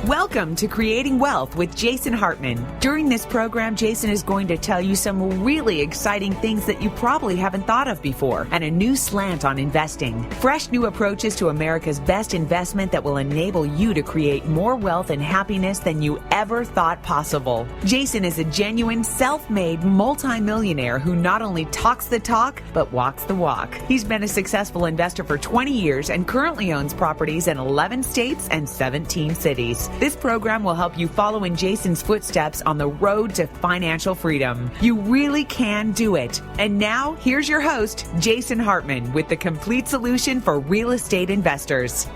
Welcome to Creating Wealth with Jason Hartman. During this program, Jason is going to tell you some really exciting things that you probably haven't thought of before and a new slant on investing. Fresh new approaches to America's best investment that will enable you to create more wealth and happiness than you ever thought possible. Jason is a genuine self-made multimillionaire who not only talks the talk, but walks the walk. He's been a successful investor for 20 years and currently owns properties in 11 states and 17 cities. This program will help you follow in Jason's footsteps on the road to financial freedom. You really can do it. And now, here's your host, Jason Hartman, with the complete solution for real estate investors.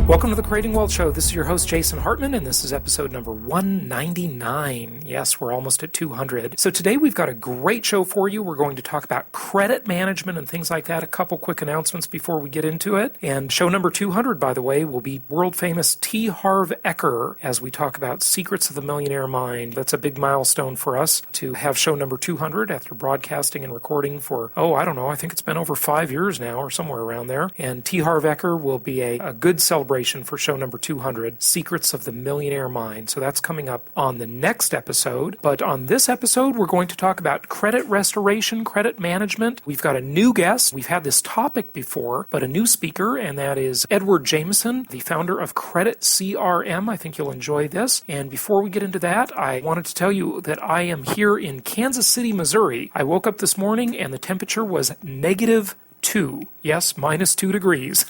Welcome to the Creating Wealth Show. This is your host, Jason Hartman, and this is episode number 199. Yes, we're almost at 200. So today we've got a great show for you. We're going to talk about credit management and things like that. A couple quick announcements before we get into it. And show number 200, by the way, will be world-famous T. Harv Eker as we talk about secrets of the millionaire mind. That's a big milestone for us to have show number 200 after broadcasting and recording for, I think it's been over 5 years now or somewhere around there. And T. Harv Eker will be a good celebration for show number 200, Secrets of the Millionaire Mind. So that's coming up on the next episode. But on this episode, we're going to talk about credit restoration, credit management. We've got a new guest. We've had this topic before, but a new speaker, and that is Edward Jamison, the founder of CreditCRM. I think you'll enjoy this. And before we get into that, I wanted to tell you that I am here in Kansas City, Missouri. I woke up this morning and the temperature was -2. Yes, -2 degrees.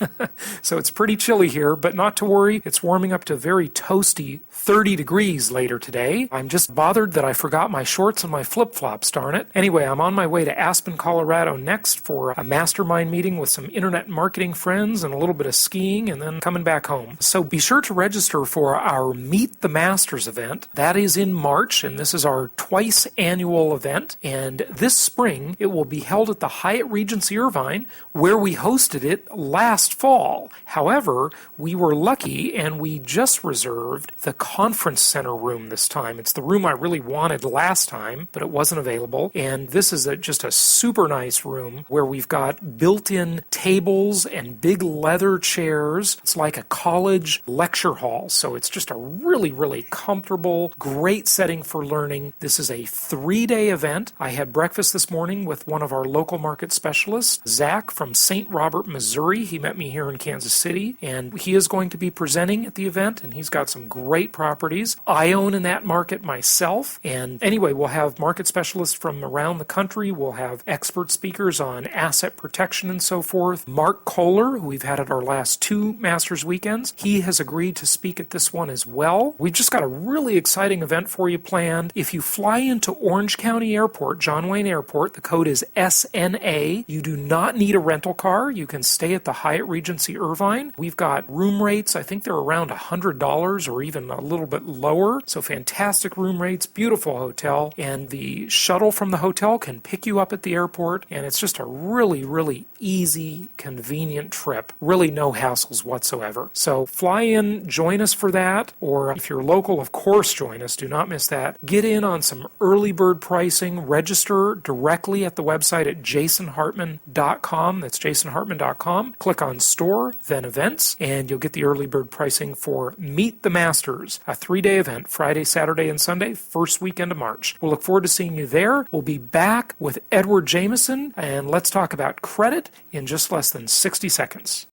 So it's pretty chilly here, but not to worry. It's warming up to very toasty 30 degrees later today. I'm just bothered that I forgot my shorts and my flip-flops, darn it. Anyway, I'm on my way to Aspen, Colorado next for a mastermind meeting with some internet marketing friends and a little bit of skiing and then coming back home. So be sure to register for our Meet the Masters event. That is in March, and this is our twice annual event. And this spring, it will be held at the Hyatt Regency Irvine, where we hosted it last fall. However, we were lucky and we just reserved the conference center room this time. It's the room I really wanted last time, but it wasn't available. And this is just a super nice room where we've got built-in tables and big leather chairs. It's like a college lecture hall. So it's just a really, really comfortable, great setting for learning. This is a 3-day event. I had breakfast this morning with one of our local market specialists, Zach from St. Robert, Missouri. He met me here in Kansas City, and he is going to be presenting at the event, and he's got some great properties. I own in that market myself, and anyway, we'll have market specialists from around the country. We'll have expert speakers on asset protection and so forth. Mark Kohler, who we've had at our last 2 Masters weekends, he has agreed to speak at this one as well. We've just got a really exciting event for you planned. If you fly into Orange County Airport, John Wayne Airport, the code is SNA. You do not need a rental car. You can stay at the Hyatt Regency Irvine. We've got room rates. I think they're around $100 or even a little bit lower. So fantastic room rates, beautiful hotel. And the shuttle from the hotel can pick you up at the airport. And it's just a really, really easy, convenient trip. Really no hassles whatsoever. So fly in, join us for that. Or if you're local, of course, join us. Do not miss that. Get in on some early bird pricing. Register directly at the website at jasonhartman.com. That's jasonhartman.com. Click on Store, then Events, and you'll get the early bird pricing for Meet the Masters, a 3-day event, Friday, Saturday, and Sunday, first weekend of March. We'll look forward to seeing you there. We'll be back with Edward Jamison, and let's talk about credit in just less than 60 seconds.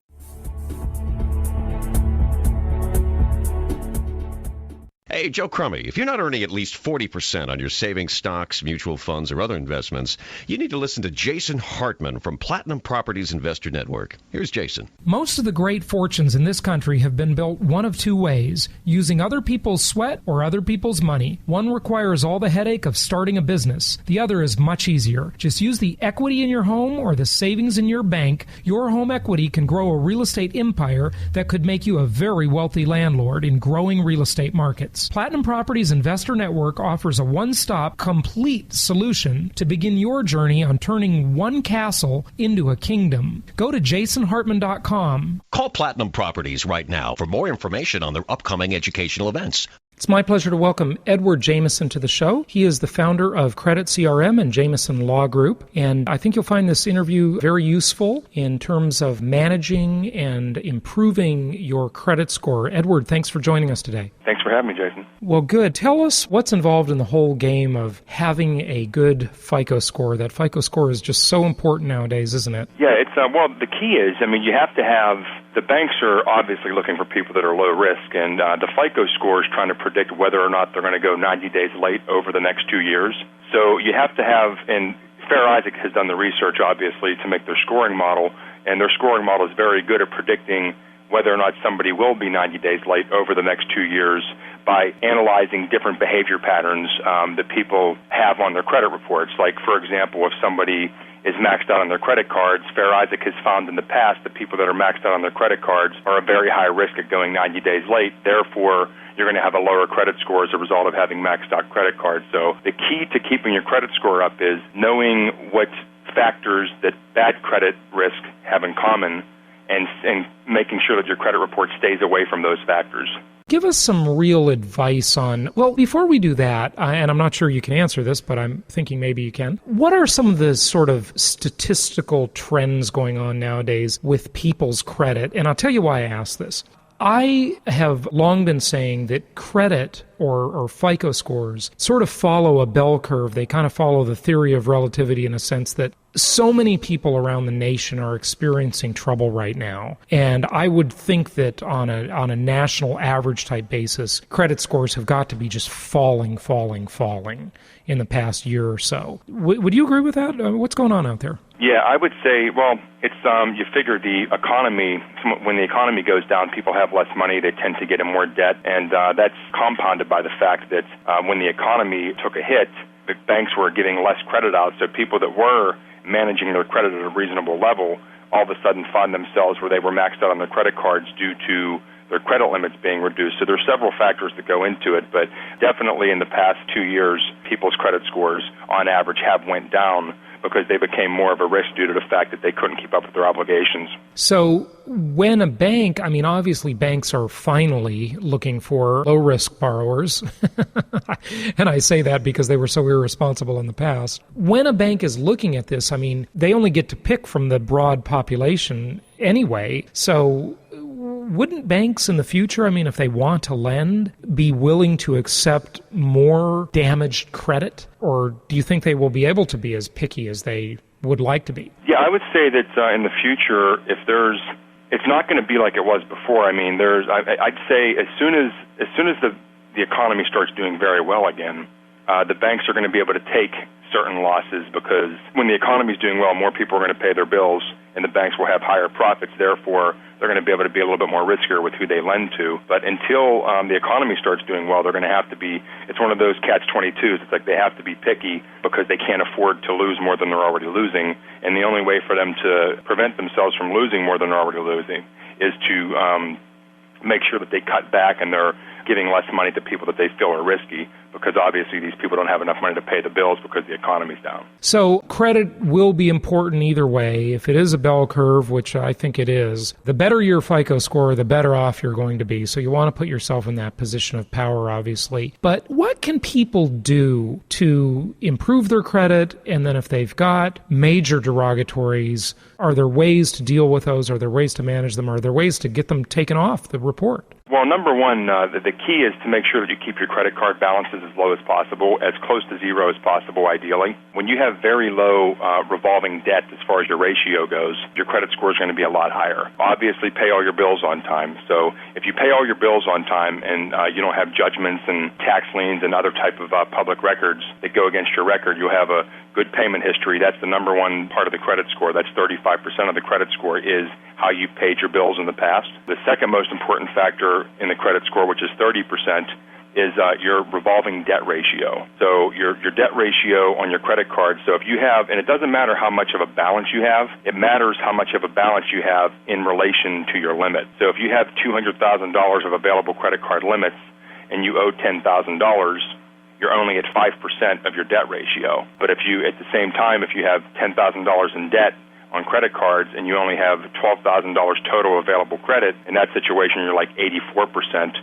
Hey, Joe Crummy, if you're not earning at least 40% on your savings, stocks, mutual funds, or other investments, you need to listen to Jason Hartman from Platinum Properties Investor Network. Here's Jason. Most of the great fortunes in this country have been built one of 2 ways, using other people's sweat or other people's money. One requires all the headache of starting a business. The other is much easier. Just use the equity in your home or the savings in your bank. Your home equity can grow a real estate empire that could make you a very wealthy landlord in growing real estate markets. Platinum Properties Investor Network offers a one-stop, complete solution to begin your journey on turning one castle into a kingdom. Go to jasonhartman.com. Call Platinum Properties right now for more information on their upcoming educational events. It's my pleasure to welcome Edward Jamison to the show. He is the founder of CreditCRM and Jamison Law Group, and I think you'll find this interview very useful in terms of managing and improving your credit score. Edward, thanks for joining us today. Thanks for having me, Jason. Well, good. Tell us what's involved in the whole game of having a good FICO score. That FICO score is just so important nowadays, isn't it? Yeah, well, the key is, you have to have, the banks are obviously looking for people that are low risk, and the FICO score is trying to predict whether or not they're going to go 90 days late over the next 2 years. So you have to have, and Fair Isaac has done the research, obviously, to make their scoring model, and their scoring model is very good at predicting whether or not somebody will be 90 days late over the next 2 years by analyzing different behavior patterns that people have on their credit reports. Like, for example, if somebody is maxed out on their credit cards, Fair Isaac has found in the past that people that are maxed out on their credit cards are a very high risk of going 90 days late. Therefore, you're going to have a lower credit score as a result of having maxed out credit cards. So the key to keeping your credit score up is knowing what factors that bad credit risk have in common and making sure that your credit report stays away from those factors. Give us some real advice on, well, before we do that, and I'm not sure you can answer this, but I'm thinking maybe you can. What are some of the sort of statistical trends going on nowadays with people's credit? And I'll tell you why I ask this. I have long been saying that credit or FICO scores sort of follow a bell curve. They kind of follow the theory of relativity in a sense that so many people around the nation are experiencing trouble right now. And I would think that on a national average type basis, credit scores have got to be just falling in the past year or so. Would you agree with that? What's going on out there? Yeah, I would say, well, it's you figure the economy, when the economy goes down, people have less money, they tend to get in more debt, and that's compounded by the fact that when the economy took a hit, the banks were giving less credit out, so people that were managing their credit at a reasonable level all of a sudden found themselves where they were maxed out on their credit cards due to their credit limits being reduced. So there's several factors that go into it, but definitely in the past 2 years, people's credit scores on average have went down because they became more of a risk due to the fact that they couldn't keep up with their obligations. So when a bank, obviously banks are finally looking for low-risk borrowers, and I say that because they were so irresponsible in the past. When a bank is looking at this, they only get to pick from the broad population anyway, so wouldn't banks in the future, if they want to lend, be willing to accept more damaged credit? Or do you think they will be able to be as picky as they would like to be? Yeah, I would say that in the future, it's not going to be like it was before. I'd say as soon as the economy starts doing very well again, the banks are going to be able to take certain losses because when the economy is doing well, more people are going to pay their bills and the banks will have higher profits. Therefore, they're going to be able to be a little bit more riskier with who they lend to. But until the economy starts doing well, they're going to have to be, it's one of those catch-22s. It's like they have to be picky because they can't afford to lose more than they're already losing. And the only way for them to prevent themselves from losing more than they're already losing is to make sure that they cut back and they're giving less money to people that they feel are risky because obviously these people don't have enough money to pay the bills because the economy's down. So credit will be important either way. If it is a bell curve, which I think it is, the better your FICO score, the better off you're going to be. So you want to put yourself in that position of power, obviously. But what can people do to improve their credit? And then if they've got major derogatories, are there ways to deal with those? Are there ways to manage them? Are there ways to get them taken off the report? Well, number one, the key is to make sure that you keep your credit card balances as low as possible, as close to zero as possible, ideally. When you have very low revolving debt as far as your ratio goes, your credit score is going to be a lot higher. Obviously, pay all your bills on time. So if you pay all your bills on time and you don't have judgments and tax liens and other type of public records that go against your record, you'll have a good payment history. That's the number one part of the credit score. That's 35% of the credit score is how you paid your bills in the past. The second most important factor in the credit score, which is 30%, is your revolving debt ratio. So your debt ratio on your credit card. So if you have, and it doesn't matter how much of a balance you have, it matters how much of a balance you have in relation to your limit. So if you have $200,000 of available credit card limits and you owe $10,000, you're only at 5% of your debt ratio. But if you, at the same time, if you have $10,000 in debt on credit cards and you only have $12,000 total available credit, in that situation you're like 84%,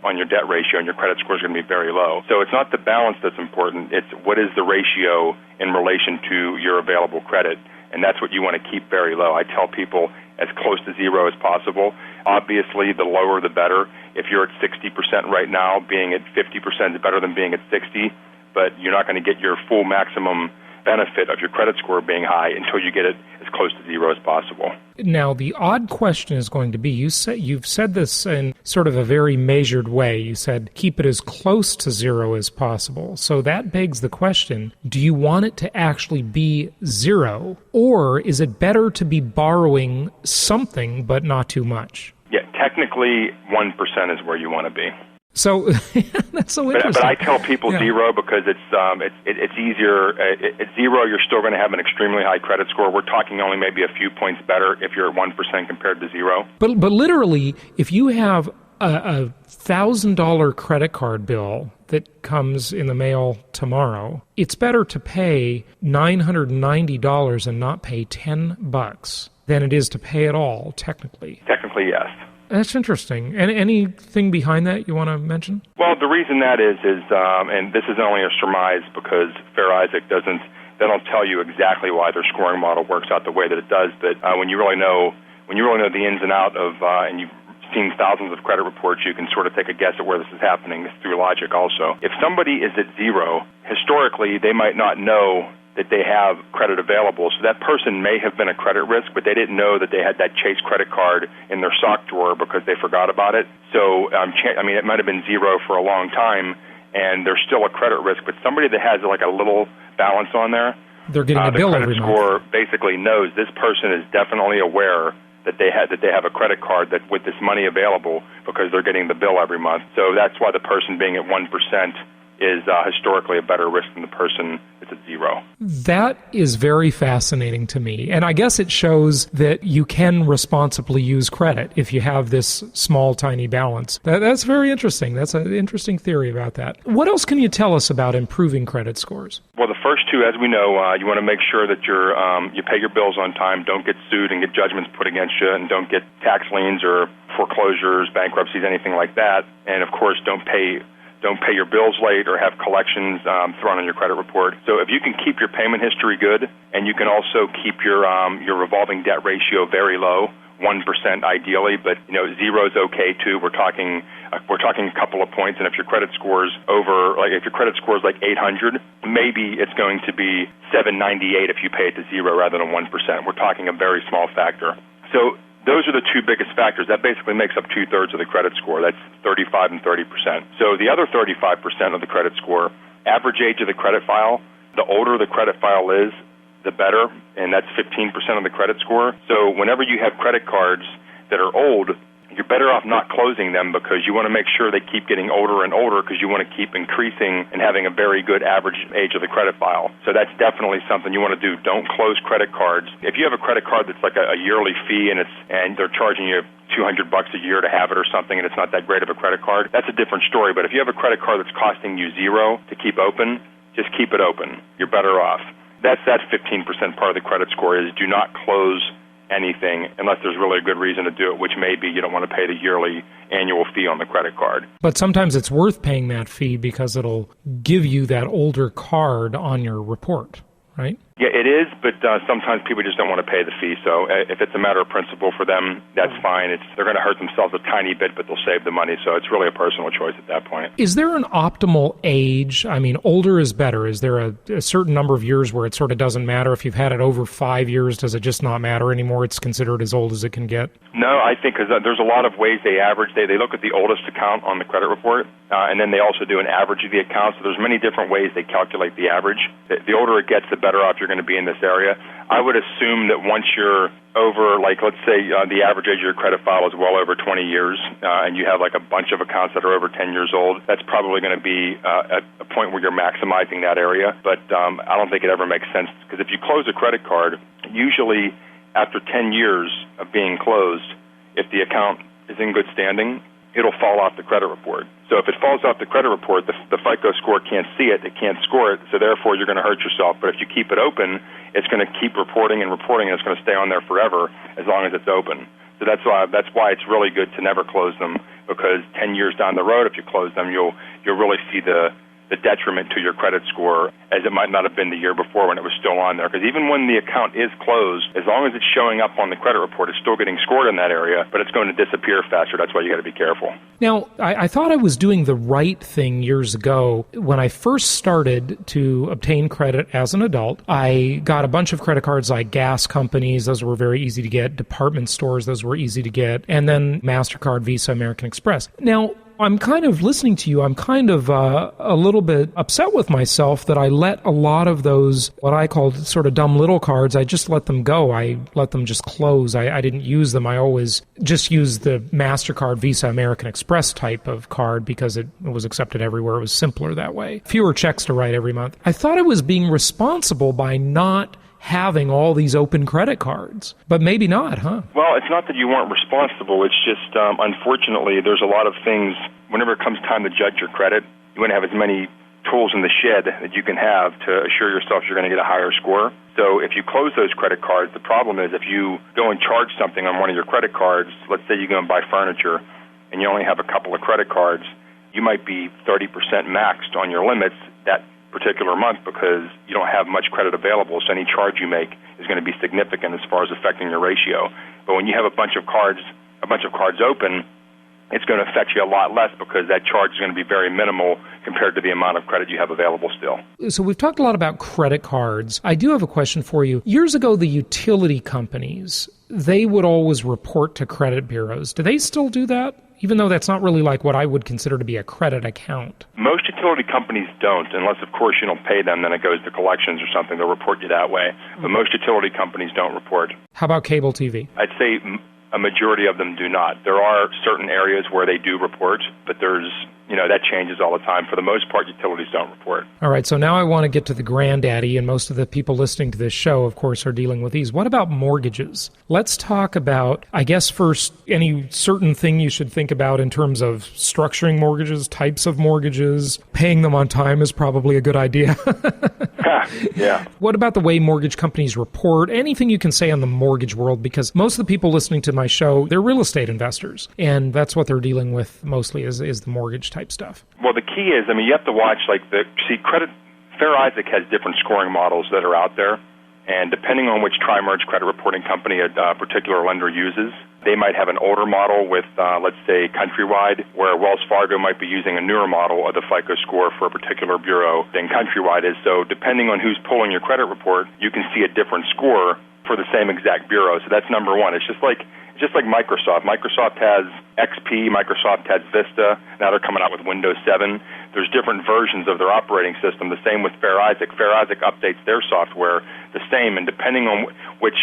on your debt ratio, and your credit score is going to be very low. So it's not the balance that's important. It's what is the ratio in relation to your available credit, and that's what you want to keep very low. I tell people as close to zero as possible. Obviously, the lower the better. If you're at 60% right now, being at 50% is better than being at 60%, but you're not going to get your full maximum benefit of your credit score being high until you get it as close to zero as possible. Now, the odd question is going to be, you've said this in sort of a very measured way. You said keep it as close to zero as possible. So that begs the question, do you want it to actually be zero, or is it better to be borrowing something but not too much? Yeah, technically 1% is where you want to be. So that's so interesting. But I tell people zero because it's easier. At zero, you're still going to have an extremely high credit score. We're talking only maybe a few points better if you're at 1% compared to zero. But literally, if you have a $1,000 credit card bill that comes in the mail tomorrow, it's better to pay $990 and not pay $10 than it is to pay it all, technically. Technically, yes. That's interesting. And anything behind that you want to mention? Well, the reason that is and this is only a surmise because Fair Isaac they don't tell you exactly why their scoring model works out the way that it does. But when you really know the ins and out of, and you've seen thousands of credit reports, you can sort of take a guess at where this is happening through logic. Also, if somebody is at zero, historically they might not know that they have credit available. So that person may have been a credit risk, but they didn't know that they had that Chase credit card in their sock drawer because they forgot about it. So, it might have been zero for a long time, and they're still a credit risk. But somebody that has like a little balance on there, they're getting a bill every month. The credit score basically knows this person is definitely aware that they have a credit card that with this money available because they're getting the bill every month. So that's why the person being at 1% is historically a better risk than the person that's at zero. That is very fascinating to me. And I guess it shows that you can responsibly use credit if you have this small, tiny balance. That's very interesting. That's an interesting theory about that. What else can you tell us about improving credit scores? Well, the first two, as we know, you want to make sure that you pay your bills on time, don't get sued and get judgments put against you, and don't get tax liens or foreclosures, bankruptcies, anything like that. And, of course, don't pay your bills late or have collections thrown on your credit report. So if you can keep your payment history good, and you can also keep your revolving debt ratio very low, 1% ideally, but zero is okay too. We're talking a couple of points, and if your credit score is like 800, maybe it's going to be 798 if you pay it to zero rather than 1%. We're talking a very small factor. So those are the two biggest factors. That basically makes up 2/3 of the credit score. That's 35 and 30%. So the other 35% of the credit score, average age of the credit file, the older the credit file is, the better, and that's 15% of the credit score. So whenever you have credit cards that are old, you're better off not closing them because you want to make sure they keep getting older and older because you want to keep increasing and having a very good average age of the credit file. So that's definitely something you want to do. Don't close credit cards. If you have a credit card that's like a yearly fee and they're charging you $200 a year to have it or something, and it's not that great of a credit card, that's a different story. But if you have a credit card that's costing you zero to keep open, just keep it open. You're better off. That's that 15% part of the credit score is do not close anything unless there's really a good reason to do it, which may be you don't want to pay the yearly annual fee on the credit card. But sometimes it's worth paying that fee because it'll give you that older card on your report, right? Yeah, it is, but sometimes people just don't want to pay the fee. So if it's a matter of principle for them, that's fine. They're going to hurt themselves a tiny bit, but they'll save the money. So it's really a personal choice at that point. Is there an optimal age? I mean, older is better. Is there a certain number of years where it sort of doesn't matter? If you've had it over 5 years, does it just not matter anymore? It's considered as old as it can get? No, I think because there's a lot of ways they average. They look at the oldest account on the credit report, and then they also do an average of the account. So there's many different ways they calculate the average. The older it gets, the better off you're going to be in this area. I would assume that once you're over, like, let's say the average age of your credit file is well over 20 years, and you have like a bunch of accounts that are over 10 years old, that's probably going to be a point where you're maximizing that area. But I don't think it ever makes sense, because if you close a credit card, usually after 10 years of being closed, if the account is in good standing, it'll fall off the credit report. So if it falls off the credit report, the FICO score can't see it, it can't score it, so therefore you're going to hurt yourself. But if you keep it open, it's going to keep reporting and reporting, and it's going to stay on there forever as long as it's open. So that's why it's really good to never close them, because 10 years down the road, if you close them, you'll really see the detriment to your credit score as it might not have been the year before when it was still on there. Because even when the account is closed, as long as it's showing up on the credit report, it's still getting scored in that area, but it's going to disappear faster. That's why you got to be careful. Now, I thought I was doing the right thing years ago. When I first started to obtain credit as an adult, I got a bunch of credit cards like gas companies. Those were very easy to get. Department stores, those were easy to get. And then MasterCard, Visa, American Express. Now, I'm kind of listening to you. I'm kind of a little bit upset with myself that I let a lot of those, what I called sort of dumb little cards, I just let them go. I let them just close. I didn't use them. I always just used the MasterCard, Visa, American Express type of card because it was accepted everywhere. It was simpler that way. Fewer checks to write every month. I thought I was being responsible by not having all these open credit cards, but maybe not, huh? Well, it's not that you weren't responsible. It's just, unfortunately, there's a lot of things. Whenever it comes time to judge your credit, you want to have as many tools in the shed that you can have to assure yourself you're going to get a higher score. So if you close those credit cards, the problem is if you go and charge something on one of your credit cards, let's say you go and buy furniture, and you only have a couple of credit cards, you might be 30% maxed on your limits that particular month because you don't have much credit available, so any charge you make is going to be significant as far as affecting your ratio. But when you have a bunch of cards open, it's going to affect you a lot less because that charge is going to be very minimal compared to the amount of credit you have available still. So we've talked a lot about credit cards. I do have a question for you. Years ago, the utility companies, they would always report to credit bureaus. Do they still do that? Even though that's not really like what I would consider to be a credit account. Most utility companies don't, unless, of course, you don't pay them, then it goes to collections or something. They'll report you that way. But most utility companies don't report. How about cable TV? I'd say a majority of them do not. There are certain areas where they do report, but that changes all the time. For the most part, utilities don't report. All right, so now I want to get to the granddaddy, and most of the people listening to this show, of course, are dealing with these. What about mortgages? Let's talk about, I guess, first, any certain thing you should think about in terms of structuring mortgages, types of mortgages. Paying them on time is probably a good idea. Yeah. What about the way mortgage companies report? Anything you can say on the mortgage world? Because most of the people listening to my show, they're real estate investors, and that's what they're dealing with mostly is the mortgage type stuff. Well, the key is, you have to watch, Fair Isaac has different scoring models that are out there, and depending on which tri-merge credit reporting company a particular lender uses, they might have an older model with, let's say, Countrywide, where Wells Fargo might be using a newer model of the FICO score for a particular bureau than Countrywide is. So depending on who's pulling your credit report, you can see a different score for the same exact bureau. So that's number one. It's just like Microsoft. Microsoft has XP, Microsoft has Vista. Now they're coming out with Windows 7. There's different versions of their operating system. The same with Fair Isaac. Fair Isaac updates their software the same, and depending on which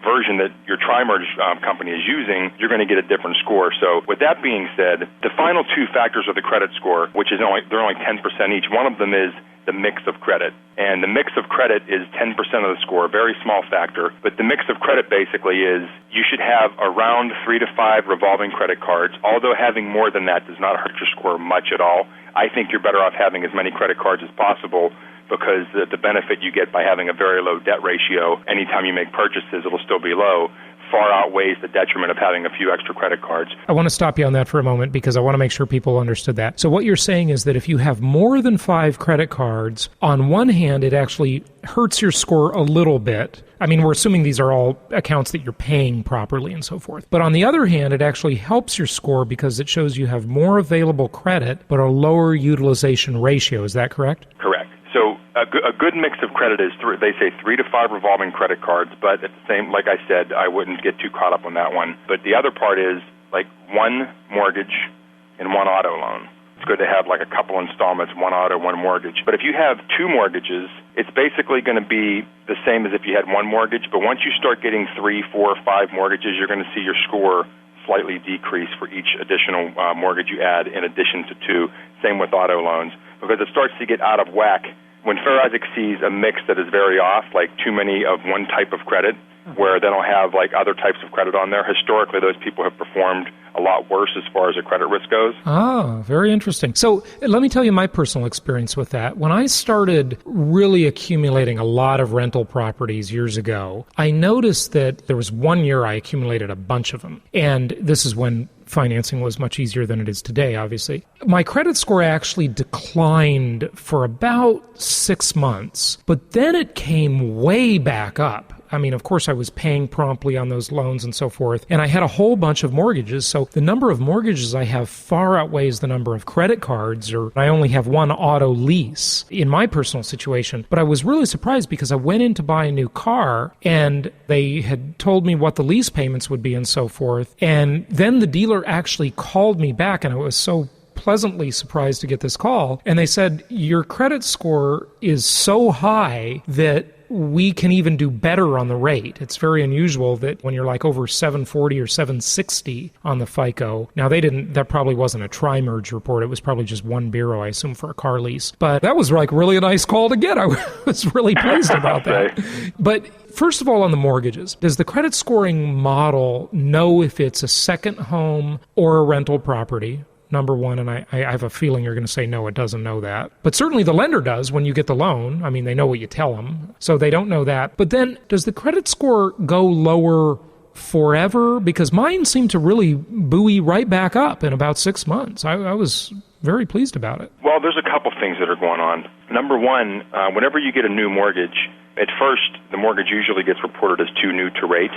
version that your tri-merge company is using, you're going to get a different score. So with that being said, the final two factors of the credit score, which is they're only 10% each, one of them is the mix of credit. And the mix of credit is 10% of the score, a very small factor. But the mix of credit basically is you should have around 3 to 5 revolving credit cards, although having more than that does not hurt your score much at all. I think you're better off having as many credit cards as possible because the benefit you get by having a very low debt ratio, anytime you make purchases, it'll still be low, far outweighs the detriment of having a few extra credit cards. I want to stop you on that for a moment because I want to make sure people understood that. So what you're saying is that if you have more than 5 credit cards, on one hand, it actually hurts your score a little bit. I mean, we're assuming these are all accounts that you're paying properly and so forth. But on the other hand, it actually helps your score because it shows you have more available credit, but a lower utilization ratio. Is that correct? Correct. So a good mix of credit is, they say 3 to 5 revolving credit cards, but at the same, like I said, I wouldn't get too caught up on that one. But the other part is like 1 mortgage and 1 auto loan. It's good to have like a couple installments, 1 auto, 1 mortgage. But if you have 2 mortgages, it's basically going to be the same as if you had 1 mortgage. But once you start getting 3, 4, 5 mortgages, you're going to see your score slightly decrease for each additional mortgage you add in addition to 2. Same with auto loans, because it starts to get out of whack. When Fair Isaac sees a mix that is very off, like too many of one type of credit, where they don't have like other types of credit on there, historically those people have performed a lot worse as far as the credit risk goes. Ah, very interesting. So let me tell you my personal experience with that. When I started really accumulating a lot of rental properties years ago, I noticed that there was one year I accumulated a bunch of them. And this is when financing was much easier than it is today, obviously. My credit score actually declined for about 6 months, but then it came way back up. I mean, of course, I was paying promptly on those loans and so forth, and I had a whole bunch of mortgages, so the number of mortgages I have far outweighs the number of credit cards, or I only have one auto lease in my personal situation. But I was really surprised because I went in to buy a new car, and they had told me what the lease payments would be and so forth, and then the dealer actually called me back, and I was so pleasantly surprised to get this call, and they said, your credit score is so high that we can even do better on the rate. It's very unusual that when you're like over 740 or 760 on the FICO. Now that probably wasn't a tri-merge report. It was probably just one bureau, I assume, for a car lease. But that was like really a nice call to get. I was really pleased about that. But first of all, on the mortgages, does the credit scoring model know if it's a second home or a rental property? Number one, and I have a feeling you're going to say, no, it doesn't know that. But certainly the lender does when you get the loan. I mean, they know what you tell them, so they don't know that. But then, does the credit score go lower forever? Because mine seemed to really buoy right back up in about 6 months. I was very pleased about it. Well, there's a couple things that are going on. Number one, whenever you get a new mortgage, at first, the mortgage usually gets reported as too new to rate.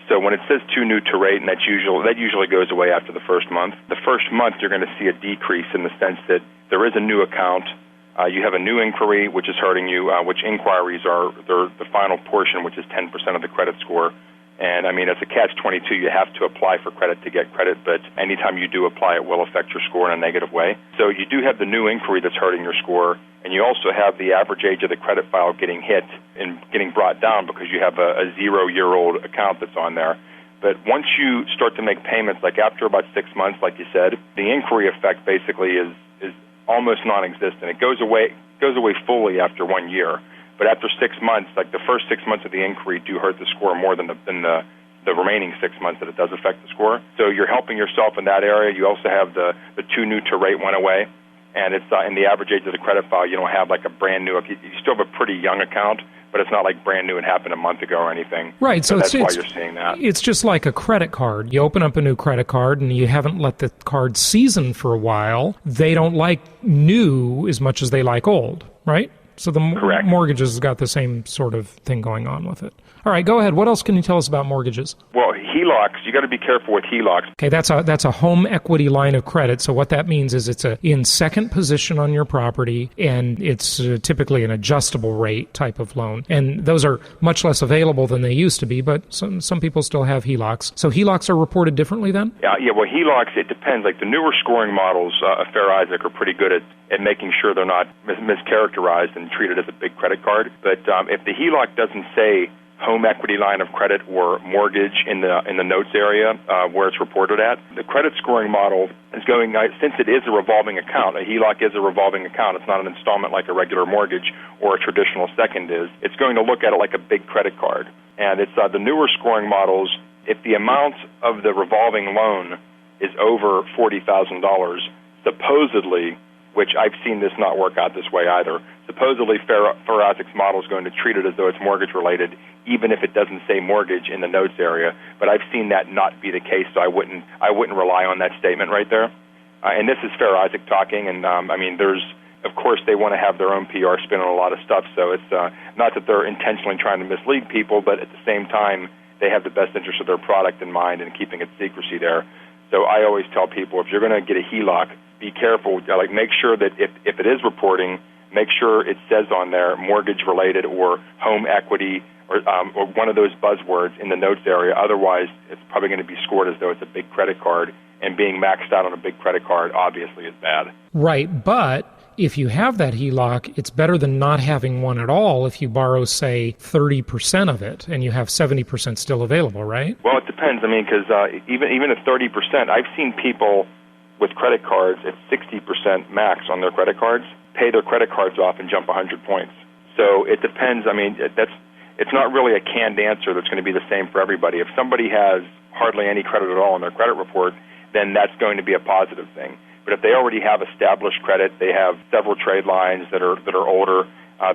So when it says too new to rate, and that usually goes away after the first month. The first month, you're going to see a decrease in the sense that there is a new account. You have a new inquiry, which is hurting you, which inquiries are the final portion, which is 10% of the credit score. And, I mean, it's a catch-22. You have to apply for credit to get credit, but anytime you do apply, it will affect your score in a negative way. So you do have the new inquiry that's hurting your score, and you also have the average age of the credit file getting hit and getting brought down because you have a 0-year-old account that's on there. But once you start to make payments, like after about 6 months, like you said, the inquiry effect basically is almost non-existent. It goes away fully after 1 year. But after 6 months, like the first 6 months of the inquiry do hurt the score more than the remaining 6 months that it does affect the score. So you're helping yourself in that area. You also have the too new to rate went away. And it's in the average age of the credit file, you don't have like a brand new, you still have a pretty young account, but it's not like brand new and happened a month ago or anything. Right, so that's why you're seeing that. It's just like a credit card. You open up a new credit card and you haven't let the card season for a while. They don't like new as much as they like old, right? So the mortgages has got the same sort of thing going on with it. All right, go ahead. What else can you tell us about mortgages? Well, HELOCs, you got to be careful with HELOCs. Okay, that's a home equity line of credit. So what that means is it's in second position on your property, and it's typically an adjustable rate type of loan. And those are much less available than they used to be, but some people still have HELOCs. So HELOCs are reported differently then? Yeah. Well, HELOCs, it depends. Like the newer scoring models, Fair Isaac, are pretty good at making sure they're not mischaracterized and treated as a big credit card. But if the HELOC doesn't say home equity line of credit or mortgage in the notes area where it's reported at, the credit scoring model is going, since it is a revolving account, a HELOC is a revolving account, it's not an installment like a regular mortgage or a traditional second is, it's going to look at it like a big credit card. And it's the newer scoring models, if the amount of the revolving loan is over $40,000, supposedly, which I've seen this not work out this way either, supposedly Fair Isaac's model is going to treat it as though it's mortgage-related, even if it doesn't say mortgage in the notes area. But I've seen that not be the case, so I wouldn't rely on that statement right there. And this is Fair Isaac talking, and there's, of course, they want to have their own PR spin on a lot of stuff, so it's not that they're intentionally trying to mislead people, but at the same time, they have the best interest of their product in mind and keeping its secrecy there. So I always tell people, if you're going to get a HELOC, be careful. Like, make sure that if it is reporting, make sure it says on there mortgage-related or home equity or one of those buzzwords in the notes area. Otherwise, it's probably going to be scored as though it's a big credit card, and being maxed out on a big credit card obviously is bad. Right, but if you have that HELOC, it's better than not having one at all if you borrow, say, 30% of it and you have 70% still available, right? Well, it depends. Because even at 30%, I've seen people with credit cards at 60% max on their credit cards pay their credit cards off and jump 100 points. So it depends. It's not really a canned answer that's going to be the same for everybody. If somebody has hardly any credit at all on their credit report then that's going to be a positive thing. But if they already have established credit, they have several trade lines that are older,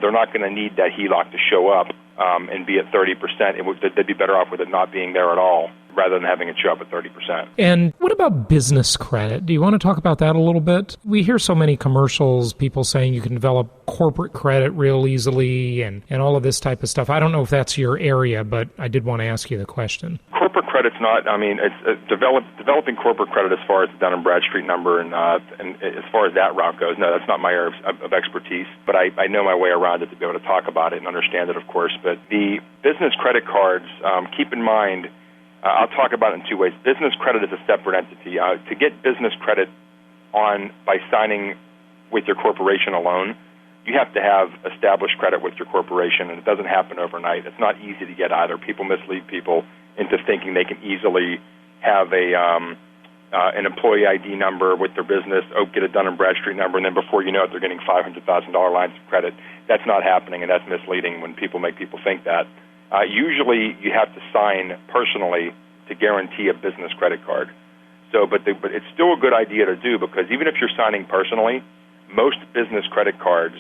they're not going to need that HELOC to show up and be at 30%. They'd be better off with it not being there at all, rather than having it show up at 30%. And what about business credit? Do you want to talk about that a little bit? We hear so many commercials, people saying you can develop corporate credit real easily and all of this type of stuff. I don't know if that's your area, but I did want to ask you the question. Corporate credit's not, it's developing corporate credit as far as the Dun & Bradstreet number and as far as that route goes, no, that's not my area of expertise, but I know my way around it to be able to talk about it and understand it, of course. But the business credit cards, keep in mind, I'll talk about it in two ways. Business credit is a separate entity. To get business credit by signing with your corporation alone, you have to have established credit with your corporation, and it doesn't happen overnight. It's not easy to get either. People mislead people into thinking they can easily have an employee ID number with their business, get a Dun & Bradstreet number, and then before you know it, they're getting $500,000 lines of credit. That's not happening, and that's misleading when people make people think that. Usually, you have to sign personally to guarantee a business credit card. But it's still a good idea to do, because even if you're signing personally, most business credit cards,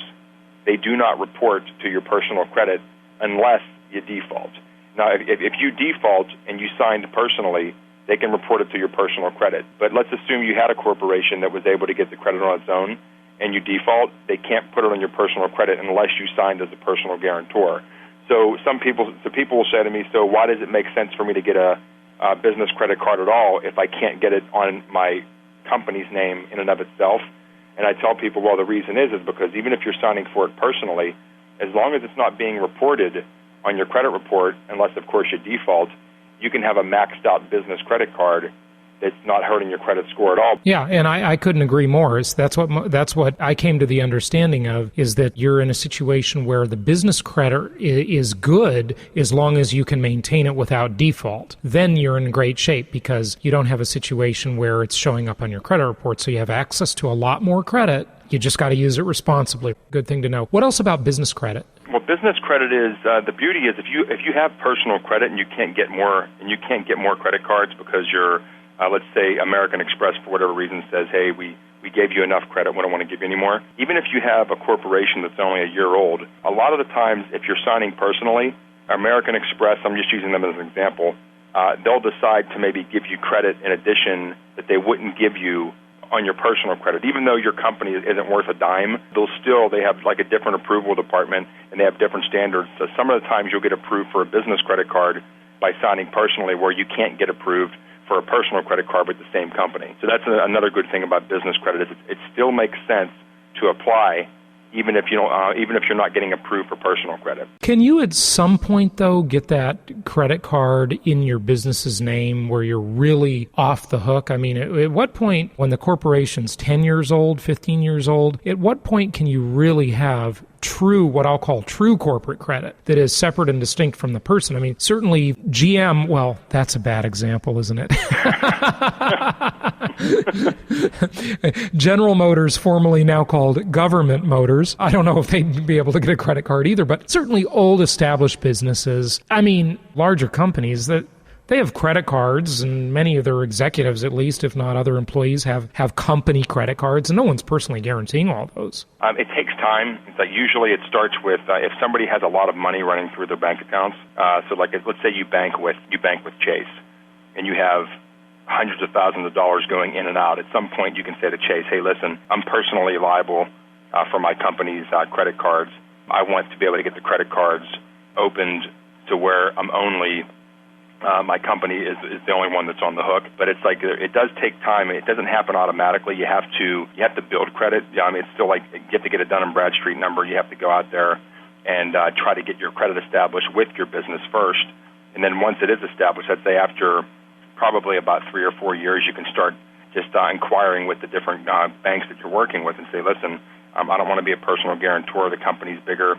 they do not report to your personal credit unless you default. Now, if you default and you signed personally, they can report it to your personal credit. But let's assume you had a corporation that was able to get the credit on its own, and you default, they can't put it on your personal credit unless you signed as a personal guarantor. So people will say to me, so why does it make sense for me to get a business credit card at all if I can't get it on my company's name in and of itself? And I tell people, well, the reason is because even if you're signing for it personally, as long as it's not being reported on your credit report, unless, of course, you default, you can have a maxed-out business credit card that's not hurting your credit score at all. Yeah, and I couldn't agree more. That's what I came to the understanding of, is that you're in a situation where the business credit is good as long as you can maintain it without default. Then you're in great shape because you don't have a situation where it's showing up on your credit report, so you have access to a lot more credit. You just got to use it responsibly. Good thing to know. What else about business credit? Well, business credit is the beauty is if you have personal credit and you can't get more credit cards because you're let's say American Express, for whatever reason, says, hey, we gave you enough credit, we don't want to give you any more. Even if you have a corporation that's only a year old, a lot of the times if you're signing personally, American Express, I'm just using them as an example, they'll decide to maybe give you credit in addition that they wouldn't give you on your personal credit. Even though your company isn't worth a dime, they have like a different approval department and they have different standards. So some of the times you'll get approved for a business credit card by signing personally where you can't get approved for a personal credit card with the same company. So that's another good thing about business credit is it still makes sense to apply even if you're not getting approved for personal credit. Can you at some point, though, get that credit card in your business's name where you're really off the hook? I mean, at what point, when the corporation's 10 years old, 15 years old, at what point can you really have what I'll call true corporate credit that is separate and distinct from the person? I mean, certainly GM, well, that's a bad example, isn't it? General Motors, formerly now called Government Motors. I don't know if they'd be able to get a credit card either, but certainly old established businesses, I mean, larger companies that they have credit cards, and many of their executives, at least, if not other employees, have company credit cards, and no one's personally guaranteeing all those. It takes time. It's like usually it starts with if somebody has a lot of money running through their bank accounts. So, like, let's say you bank with Chase, and you have hundreds of thousands of dollars going in and out. At some point, you can say to Chase, "Hey, listen, I'm personally liable for my company's credit cards. I want to be able to get the credit cards opened to where I'm only." My company is the only one that's on the hook, but it's like it does take time. It doesn't happen automatically. You have to build credit. I mean, it's still like you have to get a Dun & Bradstreet number. You have to go out there and try to get your credit established with your business first, and then once it is established, I'd say after probably about 3 or 4 years, you can start just inquiring with the different banks that you're working with and say, listen, I don't want to be a personal guarantor. The company's bigger.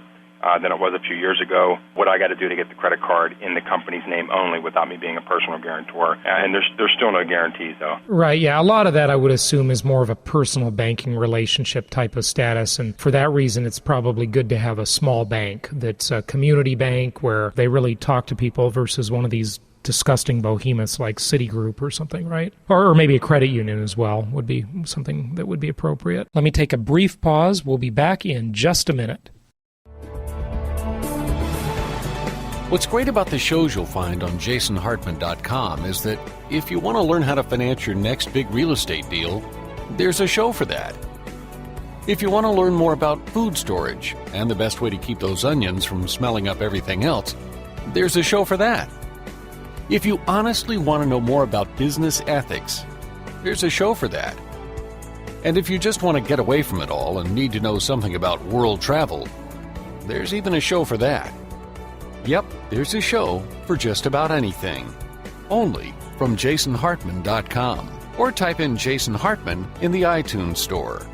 than it was a few years ago. What I got to do to get the credit card in the company's name only without me being a personal guarantor. And there's still no guarantees, though. Right, yeah. A lot of that, I would assume, is more of a personal banking relationship type of status. And for that reason, it's probably good to have a small bank that's a community bank where they really talk to people versus one of these disgusting behemoths like Citigroup or something, right? Or maybe a credit union as well would be something that would be appropriate. Let me take a brief pause. We'll be back in just a minute. What's great about the shows you'll find on jasonhartman.com is that if you want to learn how to finance your next big real estate deal, there's a show for that. If you want to learn more about food storage and the best way to keep those onions from smelling up everything else, there's a show for that. If you honestly want to know more about business ethics, there's a show for that. And if you just want to get away from it all and need to know something about world travel, there's even a show for that. Yep, there's a show for just about anything. Only from jasonhartman.com. Or type in Jason Hartman in the iTunes store.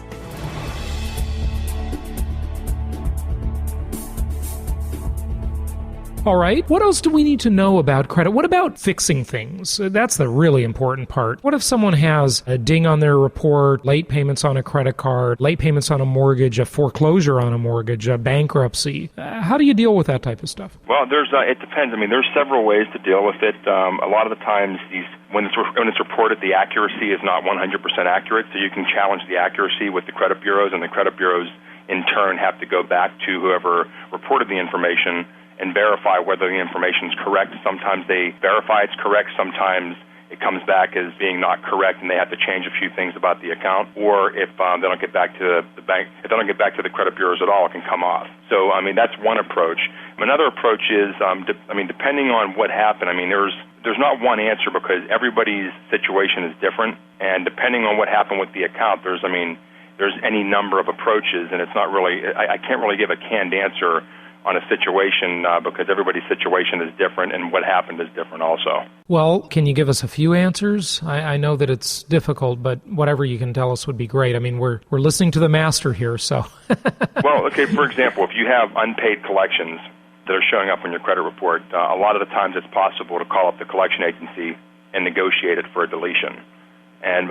All right, what else do we need to know about credit? What about fixing things? That's the really important part. What if someone has a ding on their report, late payments on a credit card, late payments on a mortgage, a foreclosure on a mortgage, a bankruptcy? How do you deal with that type of stuff? Well, it depends. I mean, there's several ways to deal with it. A lot of the times, when it's reported, the accuracy is not 100% accurate, so you can challenge the accuracy with the credit bureaus, and the credit bureaus, in turn, have to go back to whoever reported the information and verify whether the information is correct. Sometimes they verify it's correct. Sometimes it comes back as being not correct, and they have to change a few things about the account. Or if they don't get back to the bank, if they don't get back to the credit bureaus at all, it can come off. So, I mean, that's one approach. Another approach is, depending on what happened, I mean, there's not one answer because everybody's situation is different, and depending on what happened with the account, there's any number of approaches, and it's not really, I can't really give a canned answer on a situation because everybody's situation is different and what happened is different also. Well, can you give us a few answers? I know that it's difficult, but whatever you can tell us would be great. I mean, we're listening to the master here, so. Well, okay, for example, if you have unpaid collections that are showing up on your credit report, a lot of the times it's possible to call up the collection agency and negotiate it for a deletion. And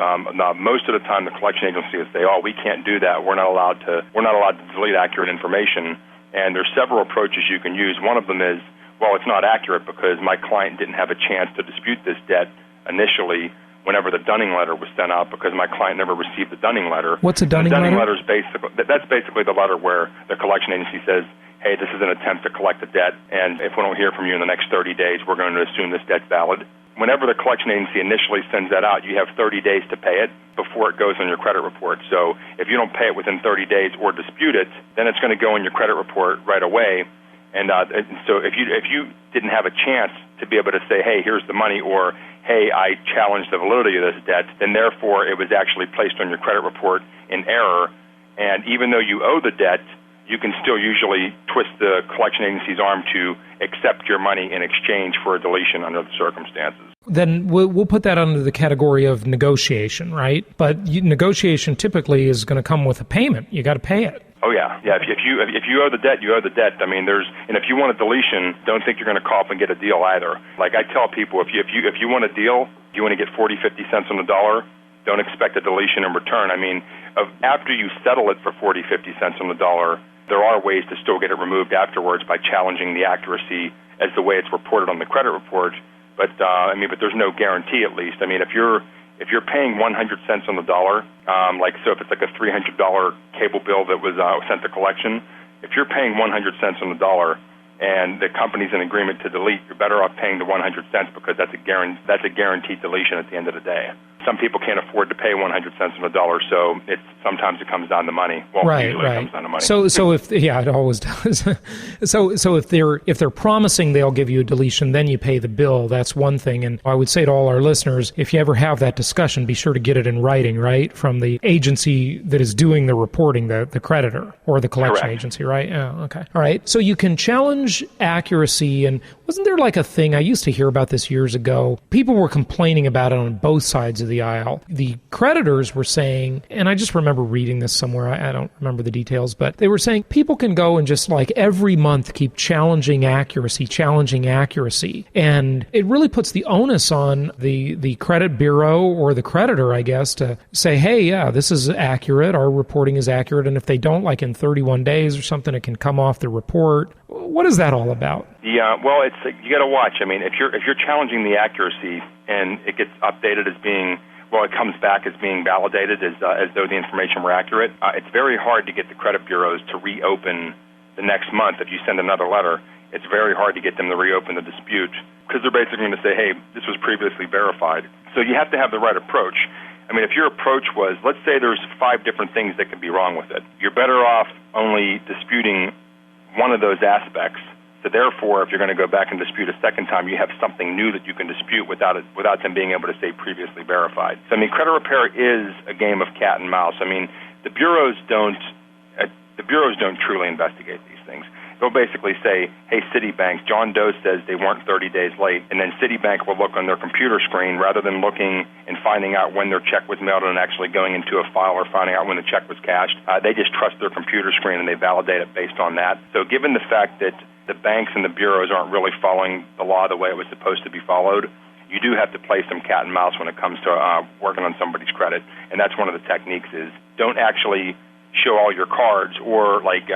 most of the time the collection agency will say, we can't do that. We're not allowed to delete accurate information. And there's several approaches you can use. One of them is, it's not accurate because my client didn't have a chance to dispute this debt initially whenever the Dunning letter was sent out because my client never received the Dunning letter. What's a Dunning letter? The Dunning letter is basically the letter where the collection agency says, hey, this is an attempt to collect the debt, and if we don't hear from you in the next 30 days, we're going to assume this debt's valid. Whenever the collection agency initially sends that out, you have 30 days to pay it before it goes on your credit report. So if you don't pay it within 30 days or dispute it, then it's going to go in your credit report right away. And so if you didn't have a chance to be able to say, hey, here's the money, or hey, I challenge the validity of this debt, then therefore it was actually placed on your credit report in error. And even though you owe the debt, you can still usually twist the collection agency's arm to accept your money in exchange for a deletion under the circumstances. Then we'll put that under the category of negotiation, right? But negotiation typically is going to come with a payment. You got to pay it. Oh yeah. If you owe the debt, you owe the debt. I mean, and if you want a deletion, don't think you're going to call up and get a deal either. Like I tell people, if you want a deal, you want to get 40, 50 cents on the dollar. Don't expect a deletion in return. I mean, after you settle it for 40, 50 cents on the dollar, there are ways to still get it removed afterwards by challenging the accuracy as the way it's reported on the credit report. But there's no guarantee. At least, I mean, if you're paying 100 cents on the dollar, so if it's like a $300 cable bill that was sent to collection, if you're paying 100 cents on the dollar and the company's in agreement to delete, you're better off paying the 100 cents because that's a guaranteed deletion at the end of the day. Some people can't afford to pay 100 cents on the dollar, so sometimes it comes down to money. Well, usually it comes down to money. So if it always does. so if they're promising they'll give you a deletion, then you pay the bill. That's one thing. And I would say to all our listeners, if you ever have that discussion, be sure to get it in writing, right, from the agency that is doing the reporting, the creditor or the collection agency, right? Oh, okay. All right. So you can challenge accuracy, and wasn't there like a thing I used to hear about this years ago? People were complaining about it on both sides of the the aisle. The creditors were saying, and I just remember reading this somewhere, I don't remember the details, but they were saying people can go and just like every month keep challenging accuracy. And it really puts the onus on the credit bureau or the creditor, I guess, to say, hey, yeah, this is accurate, our reporting is accurate, and if they don't, like in 31 days or something, it can come off the report. What is that all about? Yeah, well, it's you got to watch. I mean, if you're challenging the accuracy and it gets updated as being, well, it comes back as being validated as though the information were accurate, it's very hard to get the credit bureaus to reopen the next month. If you send another letter, it's very hard to get them to reopen the dispute because they're basically going to say, hey, this was previously verified. So you have to have the right approach. I mean, if your approach was, let's say there's 5 different things that could be wrong with it, you're better off only disputing one of those aspects. So therefore, if you're going to go back and dispute a second time, you have something new that you can dispute without them being able to say previously verified. So, I mean, credit repair is a game of cat and mouse. I mean, the bureaus don't truly investigate these things. They'll basically say, hey, Citibank, John Doe says they weren't 30 days late, and then Citibank will look on their computer screen rather than looking and finding out when their check was mailed and actually going into a file or finding out when the check was cashed. They just trust their computer screen and they validate it based on that. So given the fact that the banks and the bureaus aren't really following the law the way it was supposed to be followed, you do have to play some cat and mouse when it comes to working on somebody's credit. And that's one of the techniques is don't actually show all your cards or like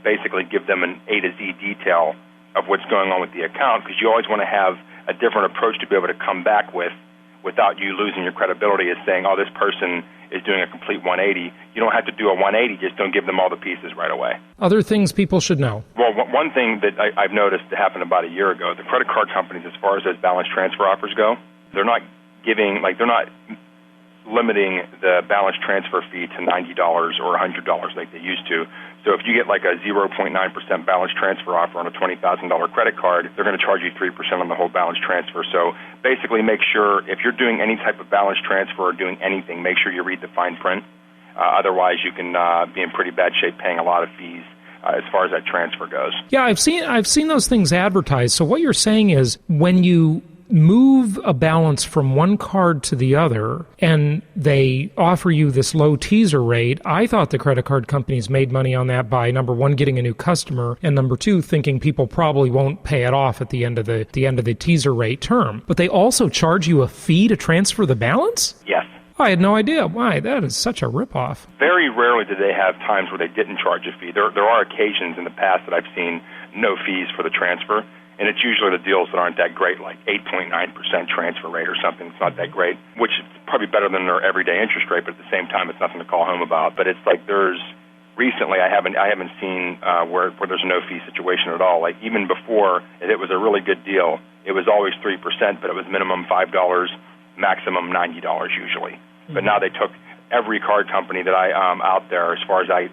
basically give them an A to Z detail of what's going on with the account because you always want to have a different approach to be able to come back with without you losing your credibility as saying, oh, this person is doing a complete 180. You don't have to do a 180, just don't give them all the pieces right away. Other things people should know? Well, one thing that I've noticed that happened about a year ago, the credit card companies, as far as those balance transfer offers go, they're not limiting the balance transfer fee to $90 or $100 like they used to. So if you get like a 0.9% balance transfer offer on a $20,000 credit card, they're going to charge you 3% on the whole balance transfer. So basically make sure if you're doing any type of balance transfer or doing anything, make sure you read the fine print. Otherwise, you can be in pretty bad shape paying a lot of fees as far as that transfer goes. Yeah, I've seen those things advertised. So what you're saying is when you move a balance from one card to the other and they offer you this low teaser rate, I thought the credit card companies made money on that by, number one, getting a new customer, and number two, thinking people probably won't pay it off at the end of the teaser rate term. But they also charge you a fee to transfer the balance? Yes. I had no idea. Why? That is such a ripoff. Very rarely do they have times where they didn't charge a fee. There are occasions in the past that I've seen no fees for the transfer. And it's usually the deals that aren't that great, like 8.9% transfer rate or something. It's not that great, which is probably better than their everyday interest rate, but at the same time, it's nothing to call home about. But it's like recently I haven't seen where there's no fee situation at all. Like even before, if it was a really good deal, it was always 3%, but it was minimum $5, maximum $90 usually. Mm-hmm. But now they took every card company that I out there, as far as I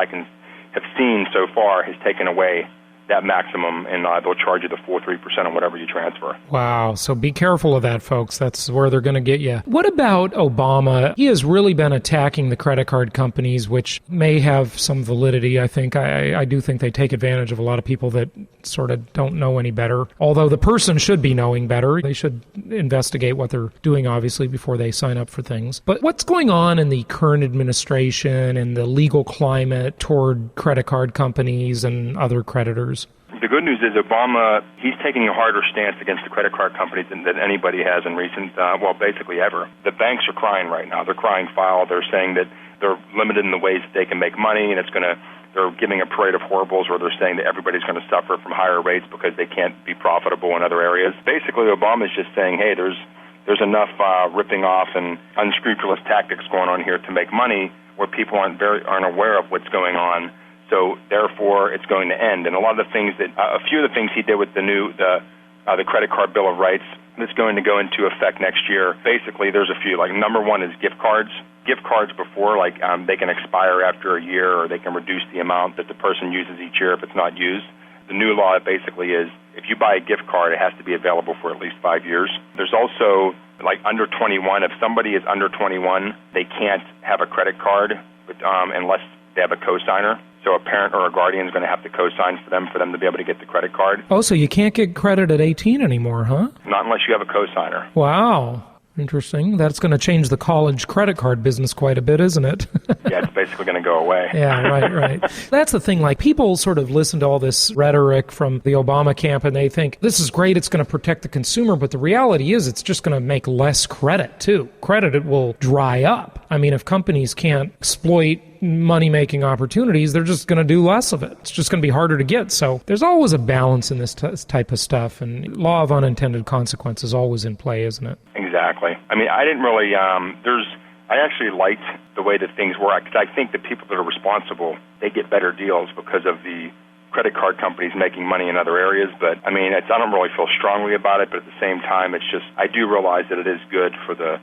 can have seen so far, has taken away that maximum, and they'll charge you the full 3% on whatever you transfer. Wow. So be careful of that, folks. That's where they're going to get you. What about Obama? He has really been attacking the credit card companies, which may have some validity, I think. I do think they take advantage of a lot of people that sort of don't know any better. Although the person should be knowing better. They should investigate what they're doing, obviously, before they sign up for things. But what's going on in the current administration and the legal climate toward credit card companies and other creditors? The good news is Obama, he's taking a harder stance against the credit card companies than anybody has in recent, basically ever. The banks are crying right now. They're crying foul. They're saying that they're limited in the ways that they can make money, and they're giving a parade of horribles where they're saying that everybody's going to suffer from higher rates because they can't be profitable in other areas. Basically, Obama's just saying, hey, there's enough ripping off and unscrupulous tactics going on here to make money where people aren't aware of what's going on. So therefore, it's going to end. And a lot of the things a few of the things he did with the credit card bill of rights that's going to go into effect next year. Basically, there's a few. Like number one is gift cards. Gift cards before, they can expire after a year, or they can reduce the amount that the person uses each year if it's not used. The new law basically is if you buy a gift card, it has to be available for at least 5 years. There's also under 21. If somebody is under 21, they can't have a credit card unless they have a cosigner. So a parent or a guardian is going to have to co-sign for them to be able to get the credit card. Oh, so you can't get credit at 18 anymore, huh? Not unless you have a co-signer. Wow. Interesting. That's going to change the college credit card business quite a bit, isn't it? Yeah, it's basically going to go away. Yeah, right. That's the thing. Like, people sort of listen to all this rhetoric from the Obama camp, and they think, this is great, it's going to protect the consumer, but the reality is it's just going to make less credit, too. Credit will dry up. I mean, if companies can't exploit money-making opportunities, they're just going to do less of it. It's just going to be harder to get. So there's always a balance in this type of stuff, and law of unintended consequences is always in play, isn't it? Exactly. I mean, I didn't really, I actually liked the way that things work, because I think the people that are responsible, they get better deals because of the credit card companies making money in other areas. But I mean, I don't really feel strongly about it, but at the same time, it's just, I do realize that it is good for the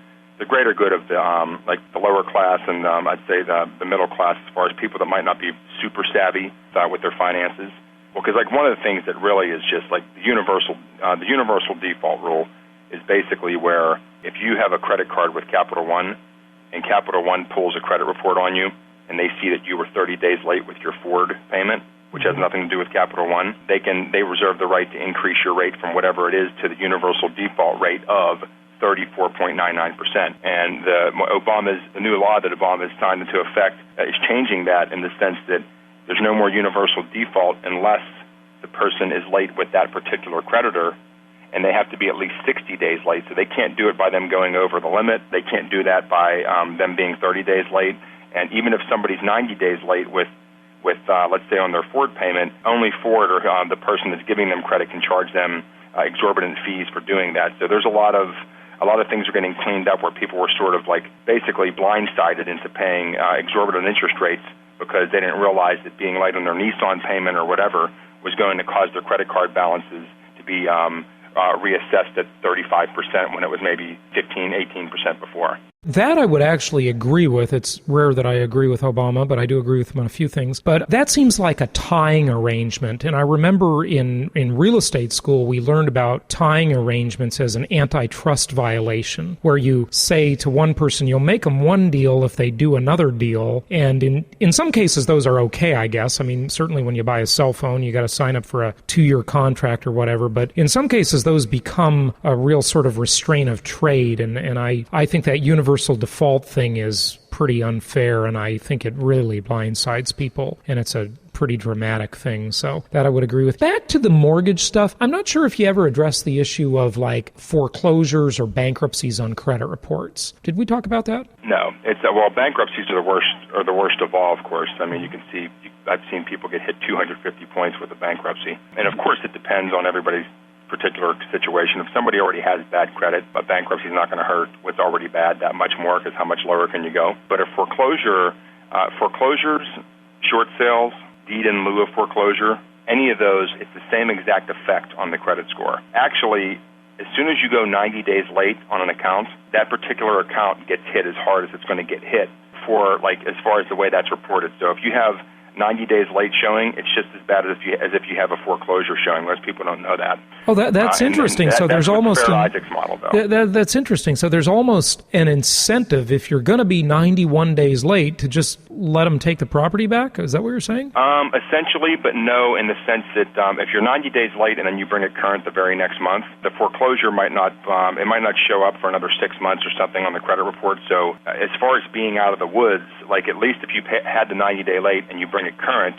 greater good of the like the lower class, and I'd say the middle class, as far as people that might not be super savvy with their finances. Well, because like one of the things that really is just like the universal default rule is basically where if you have a credit card with Capital One, and Capital One pulls a credit report on you, and they see that you were 30 days late with your Ford payment, which has nothing to do with Capital One, they reserve the right to increase your rate from whatever it is to the universal default rate of 34.99%. And the new law that Obama has signed into effect is changing that in the sense that there's no more universal default unless the person is late with that particular creditor, and they have to be at least 60 days late. So they can't do it by them going over the limit. They can't do that by them being 30 days late. And even if somebody's 90 days late with let's say on their Ford payment, only Ford or the person that's giving them credit can charge them exorbitant fees for doing that. So there's a lot of things are getting cleaned up where people were sort of like basically blindsided into paying exorbitant interest rates because they didn't realize that being late on their Nissan payment or whatever was going to cause their credit card balances to be reassessed at 35% when it was maybe 15, 18% before. That I would actually agree with. It's rare that I agree with Obama, but I do agree with him on a few things. But that seems like a tying arrangement. And I remember in real estate school, we learned about tying arrangements as an antitrust violation, where you say to one person, you'll make them one deal if they do another deal. And in some cases, those are okay, I guess. I mean, certainly when you buy a cell phone, you got to sign up for a 2-year contract or whatever. But in some cases, those become a real sort of restraint of trade. And I think that universal default thing is pretty unfair, and I think it really blindsides people, and it's a pretty dramatic thing. So that I would agree with. Back to the mortgage stuff, I'm not sure if you ever addressed the issue of like foreclosures or bankruptcies on credit reports. Did we talk about that? No. It's bankruptcies are the worst of all, of course. I mean, you can see, I've seen people get hit 250 points with a bankruptcy. And of course it depends on everybody's particular situation. If somebody already has bad credit, a bankruptcy is not going to hurt what's already bad that much more, because how much lower can you go? But a foreclosures, short sales, deed in lieu of foreclosure, any of those, it's the same exact effect on the credit score. Actually, as soon as you go 90 days late on an account, that particular account gets hit as hard as it's going to get hit for, like, as far as the way that's reported. So if you have 90 days late showing, it's just as bad as if you have a foreclosure showing. Most people don't know that. Oh, that's interesting. So there's almost Isaac's model, though. That's interesting. So there's almost an incentive if you're going to be 91 days late to just let them take the property back. Is that what you're saying? Essentially, but no, in the sense that if you're 90 days late and then you bring it current the very next month, the foreclosure might not show up for another 6 months or something on the credit report. So as far as being out of the woods, like at least if you had the 90-day late and you bring it current,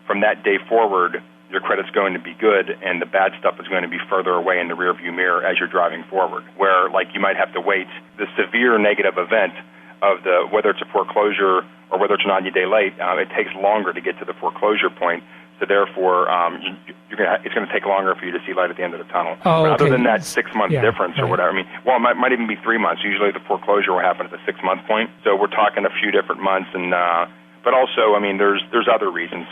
from that day forward, your credit's going to be good, and the bad stuff is going to be further away in the rearview mirror as you're driving forward. Where, like, you might have to wait the severe negative event of whether it's a foreclosure or whether it's a 90-day late, it takes longer to get to the foreclosure point. So therefore, it's going to take longer for you to see light at the end of the tunnel. Oh, okay. Other than that 6-month difference or whatever. I mean, well, it might even be 3 months. Usually the foreclosure will happen at the 6-month point. So we're talking a few different months. And but also, I mean, there's other reasons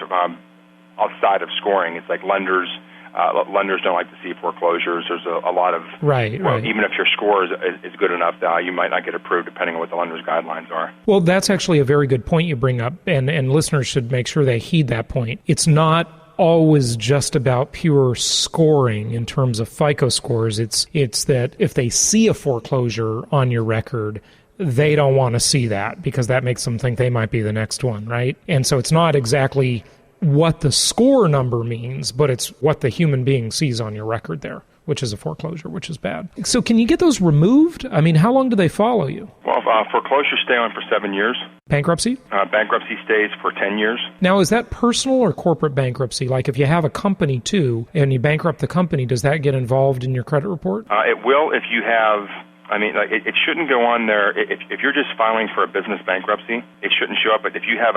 outside of scoring. It's like lenders don't like to see foreclosures. There's a lot of right. Even if your score is good enough, you might not get approved depending on what the lender's guidelines are. Well, that's actually a very good point you bring up, and listeners should make sure they heed that point. It's not always just about pure scoring in terms of FICO scores. It's that if they see a foreclosure on your record, they don't want to see that because that makes them think they might be the next one, right? And so it's not exactly what the score number means, but it's what the human being sees on your record there, which is a foreclosure, which is bad. So can you get those removed? I mean, how long do they follow you? Well, foreclosures stay on for 7 years. Bankruptcy? Bankruptcy stays for 10 years. Now, is that personal or corporate bankruptcy? Like if you have a company too, and you bankrupt the company, does that get involved in your credit report? It will if you have... it shouldn't go on there. If you're just filing for a business bankruptcy, it shouldn't show up. But if you have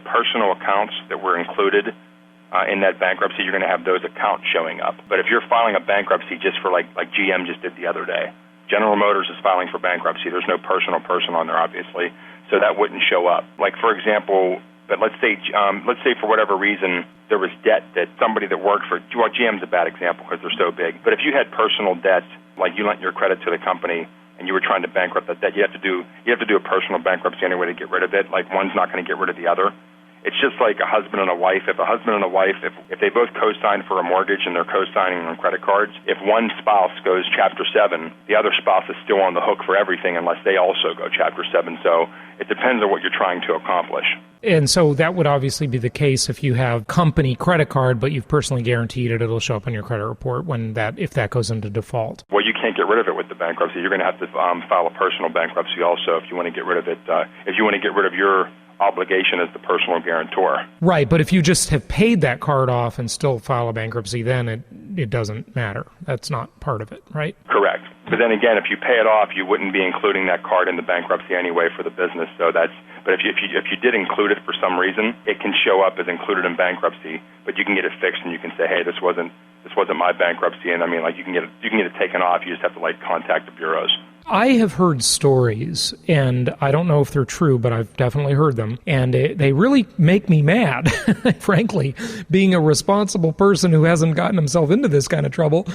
personal accounts that were included in that bankruptcy, you're going to have those accounts showing up. But if you're filing a bankruptcy just for like GM just did the other day, General Motors is filing for bankruptcy. There's no personal person on there, obviously, so that wouldn't show up. Like for example, but let's say for whatever reason there was debt that somebody that worked for GM's a bad example because they're so big. But if you had personal debt, like you lent your credit to the company and you were trying to bankrupt that debt, you have to do a personal bankruptcy anyway to get rid of it. Like one's not going to get rid of the other. It's just like a husband and a wife. If a husband and a wife, if they both co-sign for a mortgage and they're co-signing on credit cards, if one spouse goes Chapter 7, the other spouse is still on the hook for everything unless they also go Chapter 7. So it depends on what you're trying to accomplish. And so that would obviously be the case if you have company credit card, but you've personally guaranteed it, it'll show up on your credit report if that goes into default. Well, you can't get rid of it with the bankruptcy. You're going to have to file a personal bankruptcy also if you want to get rid of it. If you want to get rid of your obligation as the personal guarantor. Right, but if you just have paid that card off and still file a bankruptcy, then it doesn't matter. That's not part of it, right? Correct. But then again, if you pay it off, you wouldn't be including that card in the bankruptcy anyway for the business. So but if you did include it for some reason, it can show up as included in bankruptcy, but you can get it fixed and you can say, hey, this wasn't my bankruptcy, and you can get it taken off. You just have to contact the bureaus. I have heard stories, and I don't know if they're true, but I've definitely heard them, and they really make me mad, frankly, being a responsible person who hasn't gotten himself into this kind of trouble.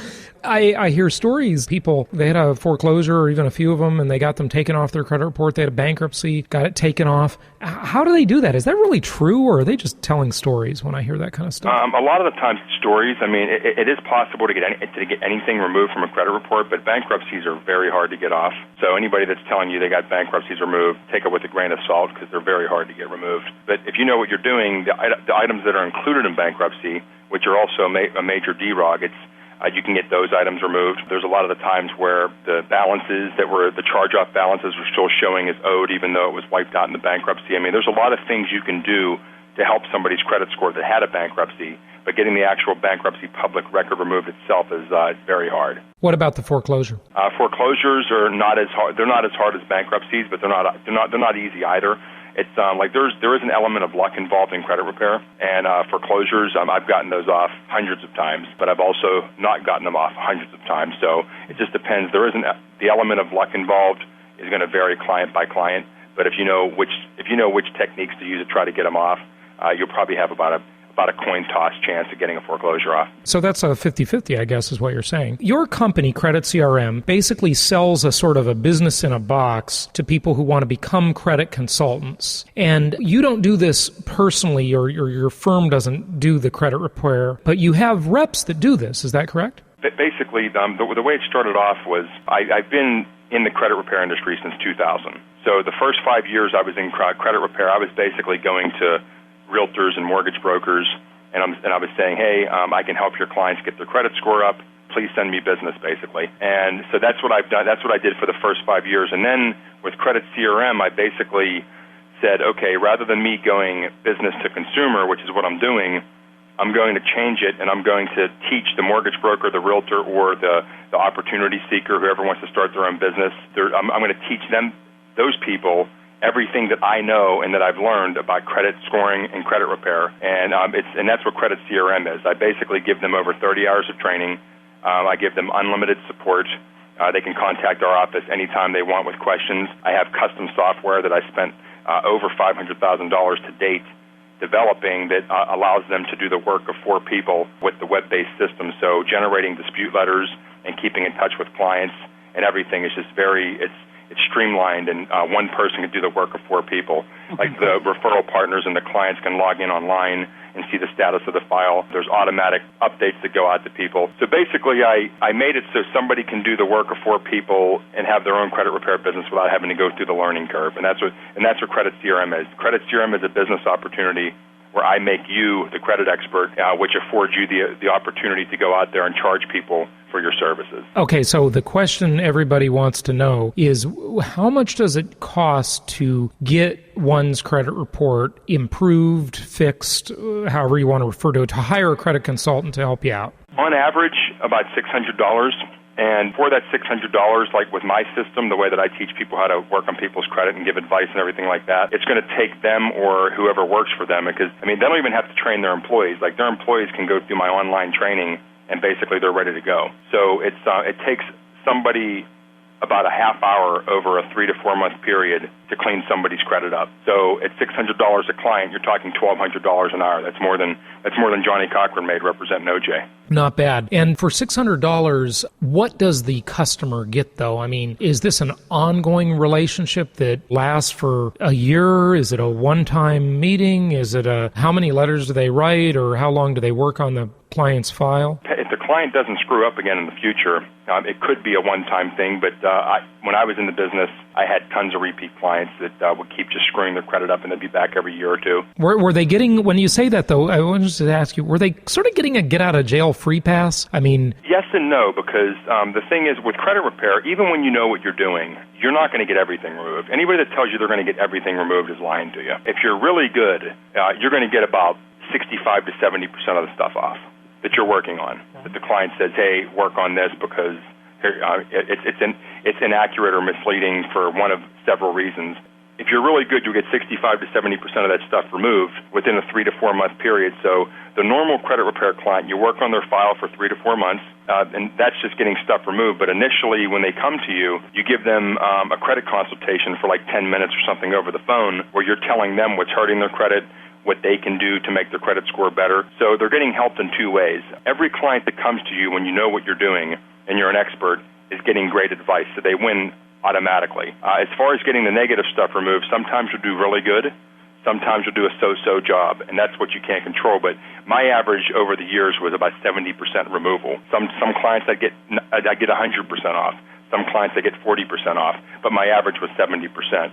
I hear stories, people, they had a foreclosure or even a few of them, and they got them taken off their credit report. They had a bankruptcy, got it taken off. How do they do that? Is that really true, or are they just telling stories when I hear that kind of stuff? A lot of the times it's stories. It is possible to get anything removed from a credit report, but bankruptcies are very hard to get off. So anybody that's telling you they got bankruptcies removed, take it with a grain of salt because they're very hard to get removed. But if you know what you're doing, the items that are included in bankruptcy, which are also a major DROG, you can get those items removed. There's a lot of the times where the balances the charge-off balances were still showing as owed even though it was wiped out in the bankruptcy. There's a lot of things you can do to help somebody's credit score that had a bankruptcy, but getting the actual bankruptcy public record removed itself is very hard. What about the foreclosure? Foreclosures are not as hard. They're not as hard as bankruptcies, but they're not easy either. It's there is an element of luck involved in credit repair, and foreclosures I've gotten those off hundreds of times, but I've also not gotten them off hundreds of times. So it just depends. The element of luck involved is going to vary client by client, but if you know which techniques to use to try to get them off, you'll probably have about a coin toss chance of getting a foreclosure off. So that's a 50-50, I guess, is what you're saying. Your company, CreditCRM, basically sells a sort of a business in a box to people who want to become credit consultants. And you don't do this personally, or your firm doesn't do the credit repair, but you have reps that do this. Is that correct? Basically, the way it started off was I've been in the credit repair industry since 2000. So the first 5 years I was in credit repair, I was basically going to realtors and mortgage brokers, and I was saying, hey, I can help your clients get their credit score up. Please send me business, basically. And so that's what I've done. That's what I did for the first 5 years. And then with CreditCRM, I basically said, okay, rather than me going business to consumer, which is what I'm doing, I'm going to change it, and I'm going to teach the mortgage broker, the realtor, or the opportunity seeker, whoever wants to start their own business. I'm going to teach those people everything that I know and that I've learned about credit scoring and credit repair, and that's what CreditCRM is. I basically give them over 30 hours of training. I give them unlimited support. They can contact our office anytime they want with questions. I have custom software that I spent over $500,000 to date developing that allows them to do the work of 4 people with the web-based system. So generating dispute letters and keeping in touch with clients and everything is just it's streamlined, and one person can do the work of 4 people. Like the referral partners and the clients can log in online and see the status of the file. There's automatic updates that go out to people. So basically, I made it so somebody can do the work of 4 people and have their own credit repair business without having to go through the learning curve. And that's what CreditCRM is. CreditCRM is a business opportunity where I make you the credit expert, which affords you the opportunity to go out there and charge people for your services. Okay, so the question everybody wants to know is how much does it cost to get one's credit report improved, fixed, however you want to refer to it, to hire a credit consultant to help you out? On average, about $600. And for that $600, like with my system, the way that I teach people how to work on people's credit and give advice and everything like that, it's going to take them or whoever works for them, because, they don't even have to train their employees. Like, their employees can go through my online training, and basically they're ready to go. So it takes somebody about a half hour over a 3 to 4 month period to clean somebody's credit up. So at $600 a client, you're talking $1,200 an hour. That's more than Johnny Cochran made representing OJ. Not bad. And for $600, what does the customer get, though? Is this an ongoing relationship that lasts for a year? Is it a one-time meeting? Is it how many letters do they write, or how long do they work on the client's file? If the client doesn't screw up again in the future, it could be a one-time thing, but when I was in the business, I had tons of repeat clients that would keep just screwing their credit up, and they'd be back every year or two. Were they getting, when you say that, though, I wanted to ask you, were they sort of getting a get-out-of-jail-free pass? Yes and no, because the thing is, with credit repair, even when you know what you're doing, you're not going to get everything removed. Anybody that tells you they're going to get everything removed is lying to you. If you're really good, you're going to get about 65 to 70% of the stuff off that you're working on. That the client says, hey, work on this because it's inaccurate or misleading for one of several reasons. If you're really good, you'll get 65 to 70% of that stuff removed within a 3 to 4 month period. So the normal credit repair client, you work on their file for 3 to 4 months, and that's just getting stuff removed. But initially, when they come to you, you give them a credit consultation for like 10 minutes or something over the phone, where you're telling them what's hurting their credit, what they can do to make their credit score better. So they're getting helped in two ways. Every client that comes to you when you know what you're doing and you're an expert is getting great advice, so they win automatically. As far as getting the negative stuff removed, sometimes you'll do really good, sometimes you'll do a so-so job, and that's what you can't control. But my average over the years was about 70% removal. Some clients I get 100% off. Some clients I get 40% off, but my average was 70%.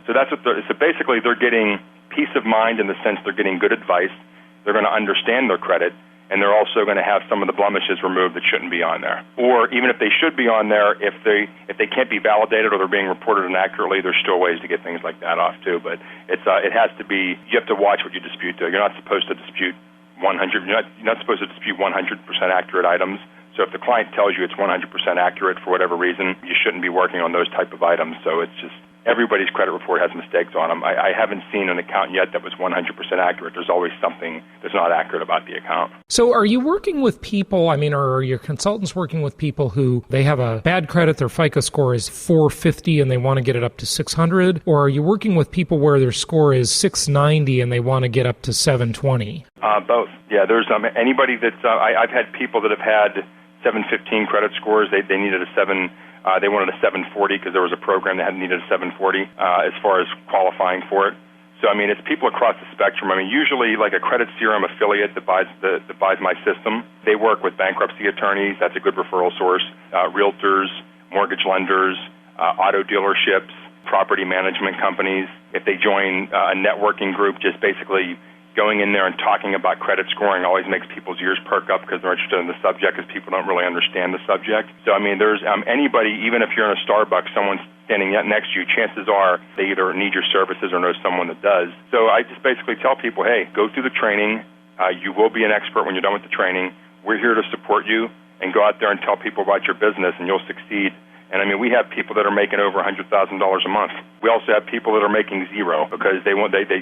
So that's what so basically they're getting peace of mind in the sense they're getting good advice, they're going to understand their credit, and they're also going to have some of the blemishes removed that shouldn't be on there. Or even if they should be on there, if they can't be validated or they're being reported inaccurately, there's still ways to get things like that off too. But it has to be, you have to watch what you dispute though. You're not supposed to dispute 100. You're not supposed to dispute 100% accurate items. So if the client tells you it's 100% accurate for whatever reason, you shouldn't be working on those type of items. So it's just, everybody's credit report has mistakes on them. I haven't seen an account yet that was 100% accurate. There's always something that's not accurate about the account. So are you working with people, or are your consultants working with people who they have a bad credit, their FICO score is 450 and they want to get it up to 600? Or are you working with people where their score is 690 and they want to get up to 720? Both. Yeah, there's anybody that's, I've had people that have had 715 credit scores. They needed a 7. They wanted a 740 because there was a program that needed a 740 as far as qualifying for it. So it's people across the spectrum. Usually like a CreditCRM affiliate that buys my system. They work with bankruptcy attorneys. That's a good referral source. Realtors, mortgage lenders, auto dealerships, property management companies. If they join a networking group, just basically going in there and talking about credit scoring always makes people's ears perk up because they're interested in the subject, because people don't really understand the subject. So, there's anybody, even if you're in a Starbucks, someone's standing next to you, chances are they either need your services or know someone that does. So I just basically tell people, hey, go through the training. You will be an expert when you're done with the training. We're here to support you, and go out there and tell people about your business, and you'll succeed. And we have people that are making over $100,000 a month. We also have people that are making zero because they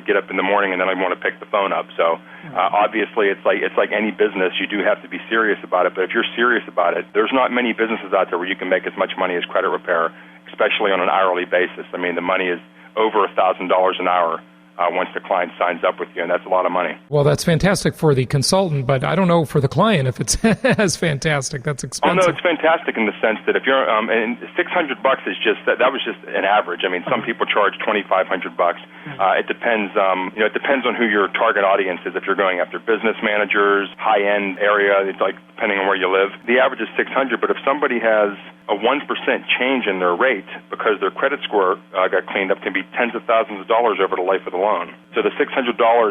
get up in the morning and then they want to pick the phone up. So obviously it's like any business, you do have to be serious about it. But if you're serious about it, there's not many businesses out there where you can make as much money as credit repair, especially on an hourly basis. The money is over $1,000 an hour once the client signs up with you, and that's a lot of money. Well, that's fantastic for the consultant, but I don't know for the client if it's as fantastic. That's expensive. Oh, no, it's fantastic in the sense that if you're, and $600 is just, that was just an average. Some people charge $2,500. It depends, it depends on who your target audience is. If you're going after business managers, high-end area, it's like depending on where you live. The average is $600, but if somebody has a 1% change in their rate because their credit score got cleaned up, can be tens of thousands of dollars over the life of the loan. So the $600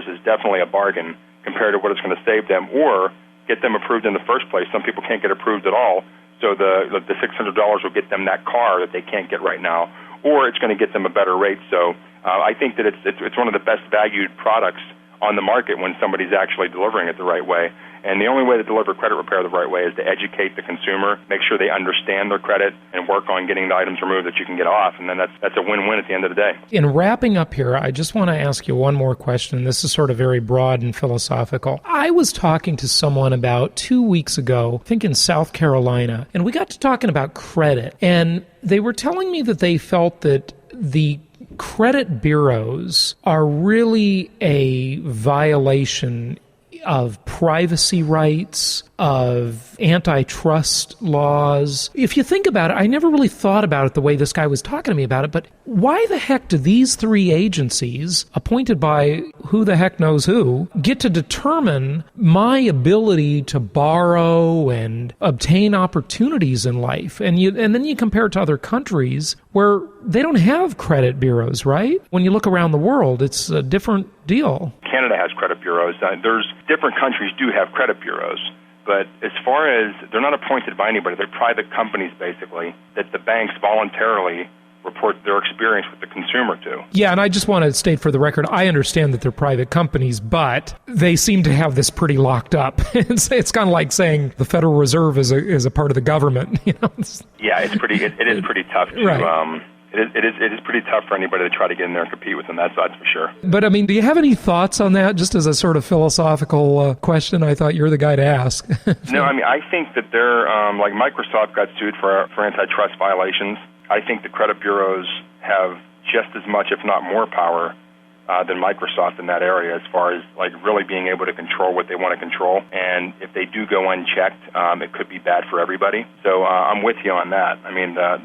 is definitely a bargain compared to what it's going to save them or get them approved in the first place. Some people can't get approved at all, So the $600 will get them that car that they can't get right now, or it's going to get them a better rate. So I think that it's one of the best valued products on the market when somebody's actually delivering it the right way. And the only way to deliver credit repair the right way is to educate the consumer, make sure they understand their credit, and work on getting the items removed that you can get off. And then that's a win-win at the end of the day. In wrapping up here, I just want to ask you one more question. This is sort of very broad and philosophical. I was talking to someone about 2 weeks ago, I think in South Carolina, and we got to talking about credit. And they were telling me that they felt that the credit bureaus are really a violation of privacy rights, of antitrust laws. If you think about it, I never really thought about it the way this guy was talking to me about it, but why the heck do these three agencies, appointed by who the heck knows who, get to determine my ability to borrow and obtain opportunities in life? And then you compare it to other countries where they don't have credit bureaus, right? When you look around the world, it's a different deal. Canada has credit bureaus. There's different countries do have credit bureaus. But as far as, they're not appointed by anybody. They're private companies, basically, that the banks voluntarily report their experience with the consumer to. Yeah, and I just want to state for the record, I understand that they're private companies, but they seem to have this pretty locked up. It's kind of like saying the Federal Reserve is a part of the government. You know? Yeah, it is pretty tough to... Right. It is pretty tough for anybody to try to get in there and compete with them. That's for sure. But, I mean, do you have any thoughts on that? Just as a sort of philosophical question, I thought you're the guy to ask. No, I mean, I think that they're, like Microsoft got sued for antitrust violations. I think the credit bureaus have just as much, if not more power than Microsoft in that area as far as, like, really being able to control what they want to control. And if they do go unchecked, it could be bad for everybody. So I'm with you on that. I mean, the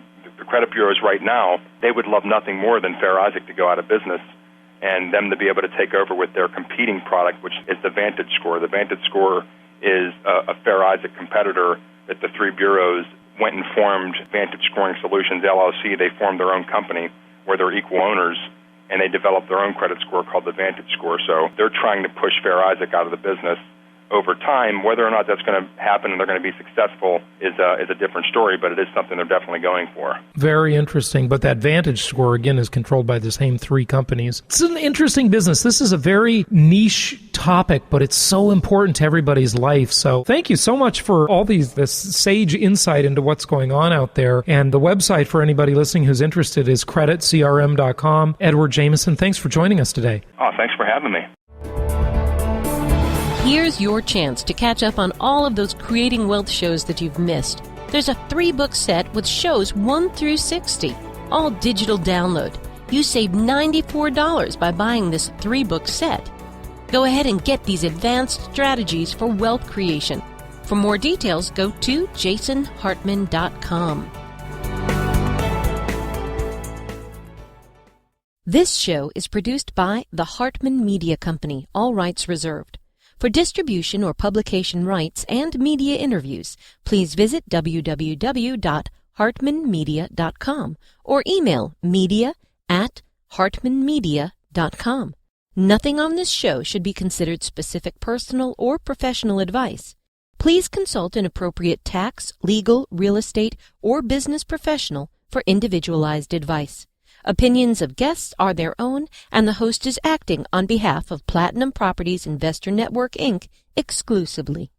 credit bureaus right now, they would love nothing more than Fair Isaac to go out of business and them to be able to take over with their competing product, which is the Vantage Score. The Vantage Score is a Fair Isaac competitor that the three bureaus went and formed Vantage Scoring Solutions, LLC. They formed their own company where they're equal owners, and they developed their own credit score called the Vantage Score. So they're trying to push Fair Isaac out of the business. Over time, whether or not that's going to happen and they're going to be successful is a different story, but it is something they're definitely going for. Very interesting. But that Vantage Score, again, is controlled by the same three companies. It's an interesting business. This is a very niche topic, but it's so important to everybody's life. So thank you so much for all this sage insight into what's going on out there. And the website for anybody listening who's interested is CreditCRM.com. Edward Jamison, thanks for joining us today. Oh, thanks for having me. Here's your chance to catch up on all of those Creating Wealth shows that you've missed. There's a 3-book set with shows 1 through 60, all digital download. You save $94 by buying this 3-book set. Go ahead and get these advanced strategies for wealth creation. For more details, go to jasonhartman.com. This show is produced by the Hartman Media Company, all rights reserved. For distribution or publication rights and media interviews, please visit www.hartmanmedia.com or email media@hartmanmedia.com. Nothing on this show should be considered specific personal or professional advice. Please consult an appropriate tax, legal, real estate, or business professional for individualized advice. Opinions of guests are their own, and the host is acting on behalf of Platinum Properties Investor Network, Inc. exclusively.